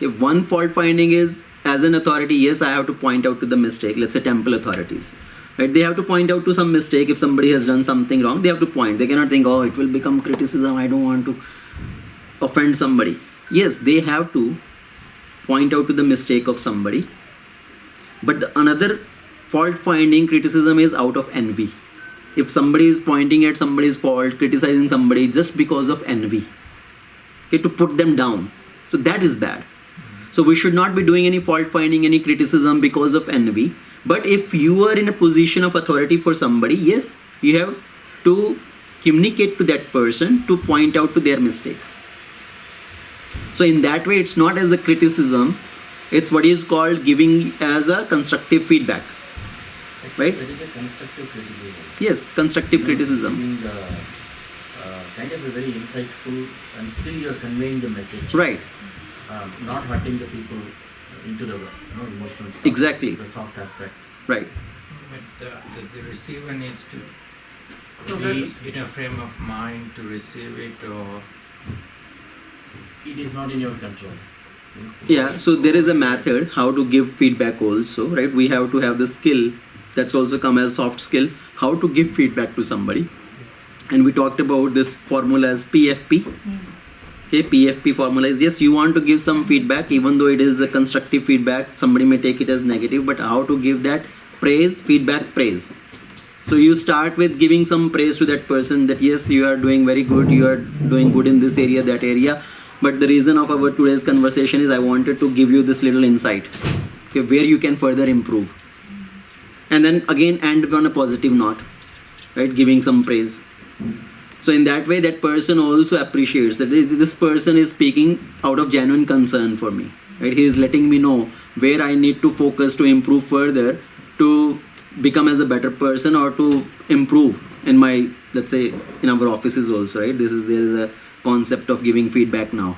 A: If one fault finding is, as an authority, yes, I have to point out to the mistake, let's say temple authorities. Right? They have to point out to some mistake. If somebody has done something wrong, they have to point. They cannot think, oh, it will become criticism, I don't want to offend somebody. Yes, they have to point out to the mistake of somebody. But another fault finding criticism is out of envy. If somebody is pointing at somebody's fault, criticizing somebody just because of envy, okay, to put them down, so that is bad. So we should not be doing any fault finding, any criticism because of envy. But if you are in a position of authority for somebody, yes, you have to communicate to that person to point out to their mistake. So in that way, it's not as a criticism, it's what is called giving as a constructive feedback. Right?
F: That is a constructive criticism.
A: Yes, constructive criticism.
F: Giving, kind of a very insightful, and still you are conveying the message.
A: Right.
F: Not hurting the people into the emotional stuff.
A: Exactly.
F: The soft aspects.
A: Right.
E: But the receiver needs to
F: No,
E: be
F: that
E: in a frame of mind to receive it, or
F: it is not in your control.
A: Yeah, so there is a method how to give feedback also, right? We have to have the skill, that's also come as soft skill, how to give feedback to somebody. And we talked about this formula as PFP. Okay, PFP formula is, yes, you want to give some feedback, even though it is a constructive feedback, somebody may take it as negative, but how to give that praise, feedback, praise. So you start with giving some praise to that person that yes, you are doing very good, you are doing good in this area, that area. But the reason of our today's conversation is I wanted to give you this little insight, okay, where you can further improve. And then again end on a positive note, right, giving some praise. So in that way, that person also appreciates that this person is speaking out of genuine concern for me, right? He is letting me know where I need to focus to improve further, to become as a better person, or to improve in my, let's say, in our offices also, right? There is a concept of giving feedback now.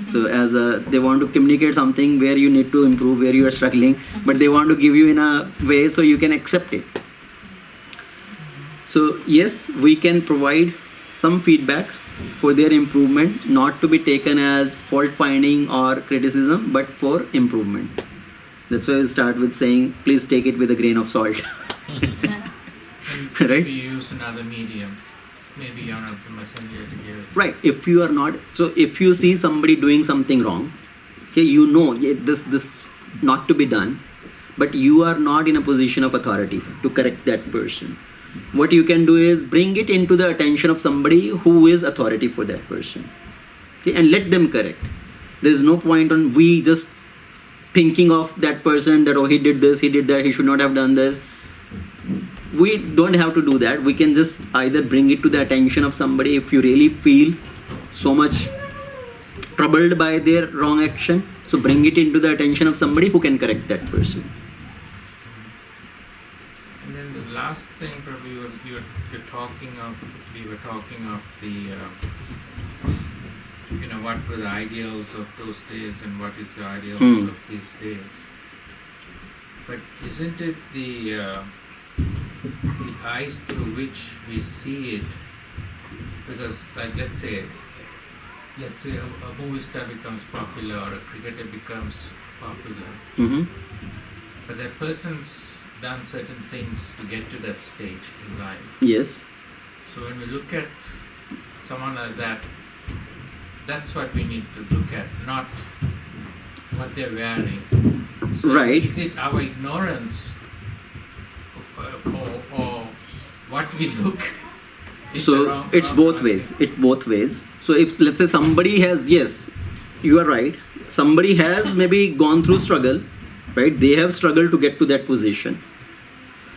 A: So as they want to communicate something where you need to improve, where you are struggling, but they want to give you in a way so you can accept it. So yes, we can provide some feedback for their improvement, not to be taken as fault finding or criticism, but for improvement. That's why we start with saying, please take it with a grain of salt.
E: And
A: Right?
E: we use another medium. Maybe you're not the messenger to give.
A: Right. If you are not, so if you see somebody doing something wrong, okay, you know this not to be done, but you are not in a position of authority to correct that person. What you can do is bring it into the attention of somebody who is authority for that person, okay, and let them correct. There is no point on we just thinking of that person that, oh, he did this, he did that, he should not have done this. We don't have to do that. We can just either bring it to the attention of somebody if you really feel so much troubled by their wrong action. So bring it into the attention of somebody who can correct that person.
E: And then the last thing, probably we were talking of the what were the ideals of those days and what is the ideals of these days. But isn't it the eyes through which we see it? Because like let's say a movie star becomes popular or a cricketer becomes popular,
A: Mm-hmm.
E: but that person's done certain things to get to that stage in life.
A: Yes.
E: So when we look at someone like that, that's what we need to look at, not what they're wearing. So
A: Right.
E: Is it our ignorance or what we look? is the
A: So
E: wrong-
A: it's
E: wrong
A: both
E: wrong
A: ways.
E: thing?
A: It's both ways. So if let's say somebody has, yes, you are right. Somebody has maybe gone through struggle, right? They have struggled to get to that position.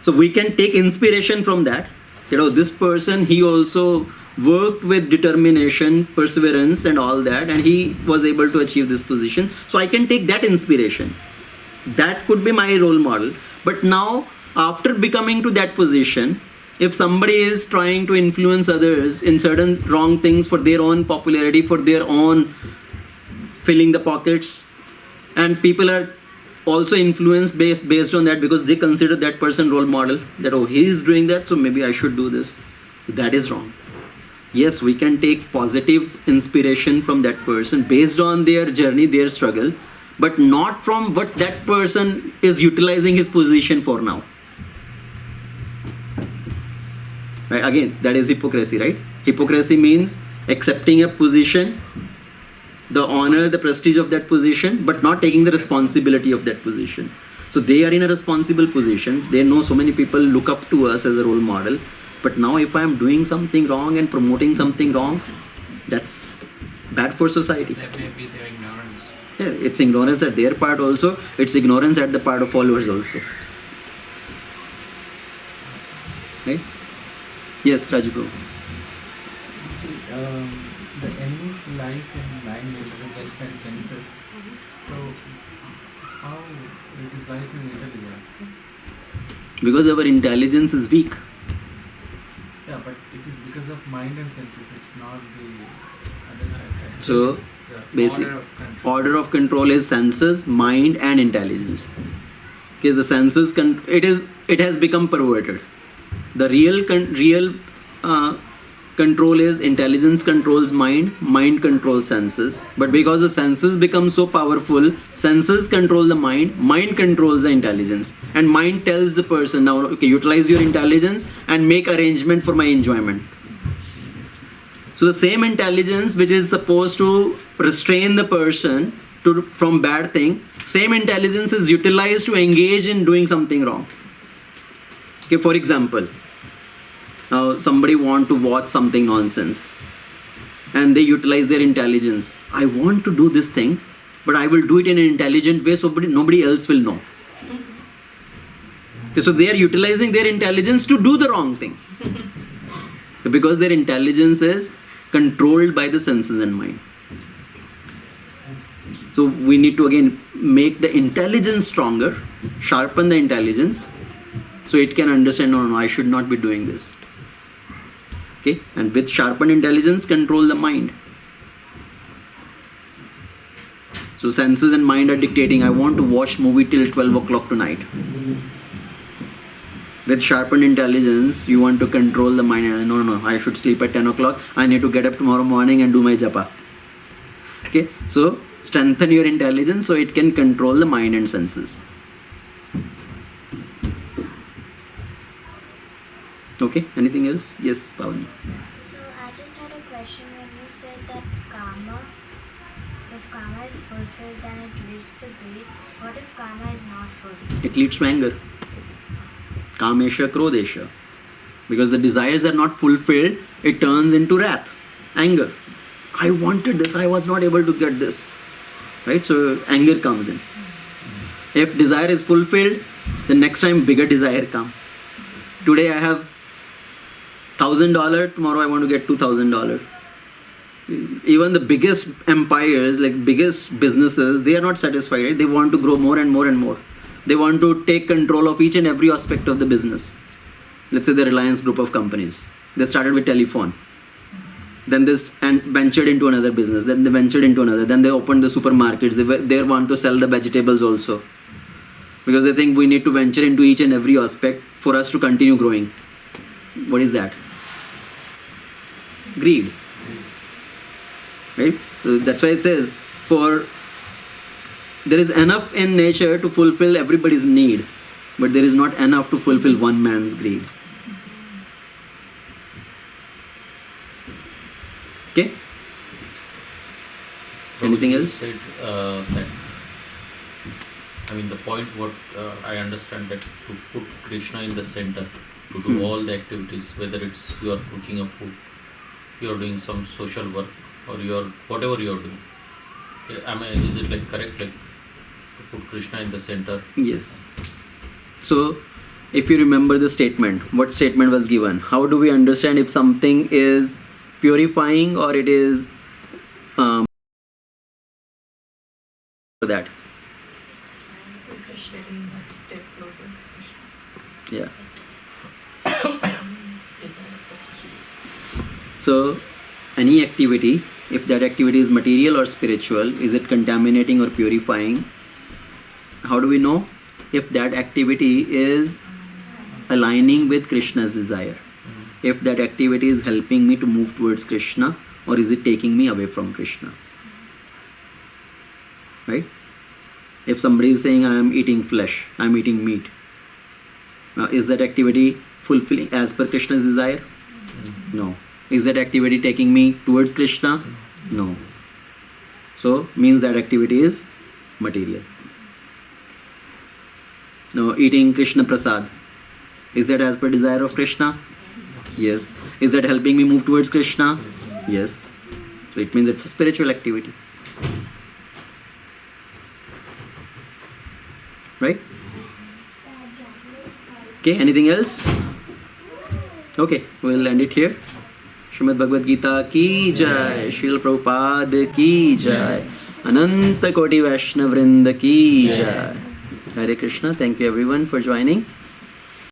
A: So we can take inspiration from that. This person, he also worked with determination, perseverance and all that, and he was able to achieve this position. So I can take that inspiration. That could be my role model. But now, after becoming to that position, if somebody is trying to influence others in certain wrong things for their own popularity, for their own filling the pockets, and people are also influenced based on that because they consider that person role model, that, oh, he is doing that, so maybe I should do this. That is wrong. Yes, we can take positive inspiration from that person based on their journey, their struggle, but not from what that person is utilizing his position for now. Right? Again, that is hypocrisy, right? Hypocrisy means accepting a position, the honor, the prestige of that position, but not taking the responsibility of that position. So they are in a responsible position. They know so many people look up to us as a role model. But now if I am doing something wrong and promoting something wrong, that's bad for society.
E: That may be their ignorance.
A: Yeah, it's ignorance at their part also. It's ignorance at the part of followers also. Right? Yes, Rajguru.
G: The enemies lies in mind, intelligence and senses. So, how it is lies in intelligence?
A: Because our intelligence is weak.
G: Yeah, but it is because of mind and senses. It's not the other side. Right?
A: So,
E: It's the
A: basic
E: order of control.
A: order of control is senses, mind, and intelligence. Because the senses, it has become perverted. The real control is intelligence controls mind, mind controls senses. But because the senses become so powerful, senses control the mind controls the intelligence. And mind tells the person, now, okay, utilize your intelligence and make arrangement for my enjoyment. So the same intelligence which is supposed to restrain the person from bad thing, same intelligence is utilized to engage in doing something wrong. Okay, for example, now somebody want to watch something nonsense and they utilize their intelligence. I want to do this thing, but I will do it in an intelligent way so nobody else will know. Okay, so they are utilizing their intelligence to do the wrong thing. Because their intelligence is controlled by the senses and mind. So we need to again make the intelligence stronger, sharpen the intelligence, so it can understand, no, I should not be doing this. Okay, and with sharpened intelligence, control the mind. So senses and mind are dictating, I want to watch movie till 12 o'clock tonight. With sharpened intelligence, you want to control the mind. No, I should sleep at 10 o'clock. I need to get up tomorrow morning and do my japa. Okay, so strengthen your intelligence so it can control the mind and senses. Okay, anything else? Yes, Pavani.
C: So I just had a question when you said that karma, if karma is fulfilled, then it leads to greed. What if karma is not fulfilled?
A: It leads to anger. Kamesha, Krodesha. Because the desires are not fulfilled, it turns into wrath, anger. I wanted this, I was not able to get this. Right? So anger comes in. If desire is fulfilled, the next time bigger desire comes. Today I have $1,000, tomorrow I want to get $2,000. Even the biggest empires, like biggest businesses, they are not satisfied. Right? They want to grow more and more and more. They want to take control of each and every aspect of the business. Let's say the Reliance group of companies. They started with telephone. Then they ventured into another business. Then they ventured into another. Then they opened the supermarkets. They want to sell the vegetables also. Because they think we need to venture into each and every aspect for us to continue growing. What is that? Greed. Right? So that's why it says, there is enough in nature to fulfill everybody's need, but there is not enough to fulfill one man's greed. Okay? Anything else?
E: Said, that, I mean, the point what I understand that to put Krishna in the center, to do all the activities, whether it's you are cooking a food, you are doing some social work, or you are whatever you are doing. Is it like correct, like to put Krishna in the center?
A: Yes. So, if you remember the statement, what statement was given? How do we understand if something is purifying or it is that?
D: Because getting that step closer to Krishna.
A: Yeah.
D: It's Krishna.
A: So, any activity, if that activity is material or spiritual, is it contaminating or purifying? How do we know if that activity is aligning with Krishna's desire? If that activity is helping me to move towards Krishna, or is it taking me away from Krishna? Right? If somebody is saying I am eating flesh, I am eating meat, now is that activity fulfilling as per Krishna's desire? No. Is that activity taking me towards Krishna? No. So, means that activity is material. Now, eating Krishna Prasad, is that as per desire of Krishna? Yes. Is that helping me move towards Krishna? Yes. So, it means it's a spiritual activity. Right? Okay, anything else? Okay, we'll end it here. Srimad Bhagavad Gita Ki Jai, Srila Prabhupada Ki Jai, Ananta Koti Vaishnava Vrinda Ki Jai. Hare Krishna. Thank you everyone for joining.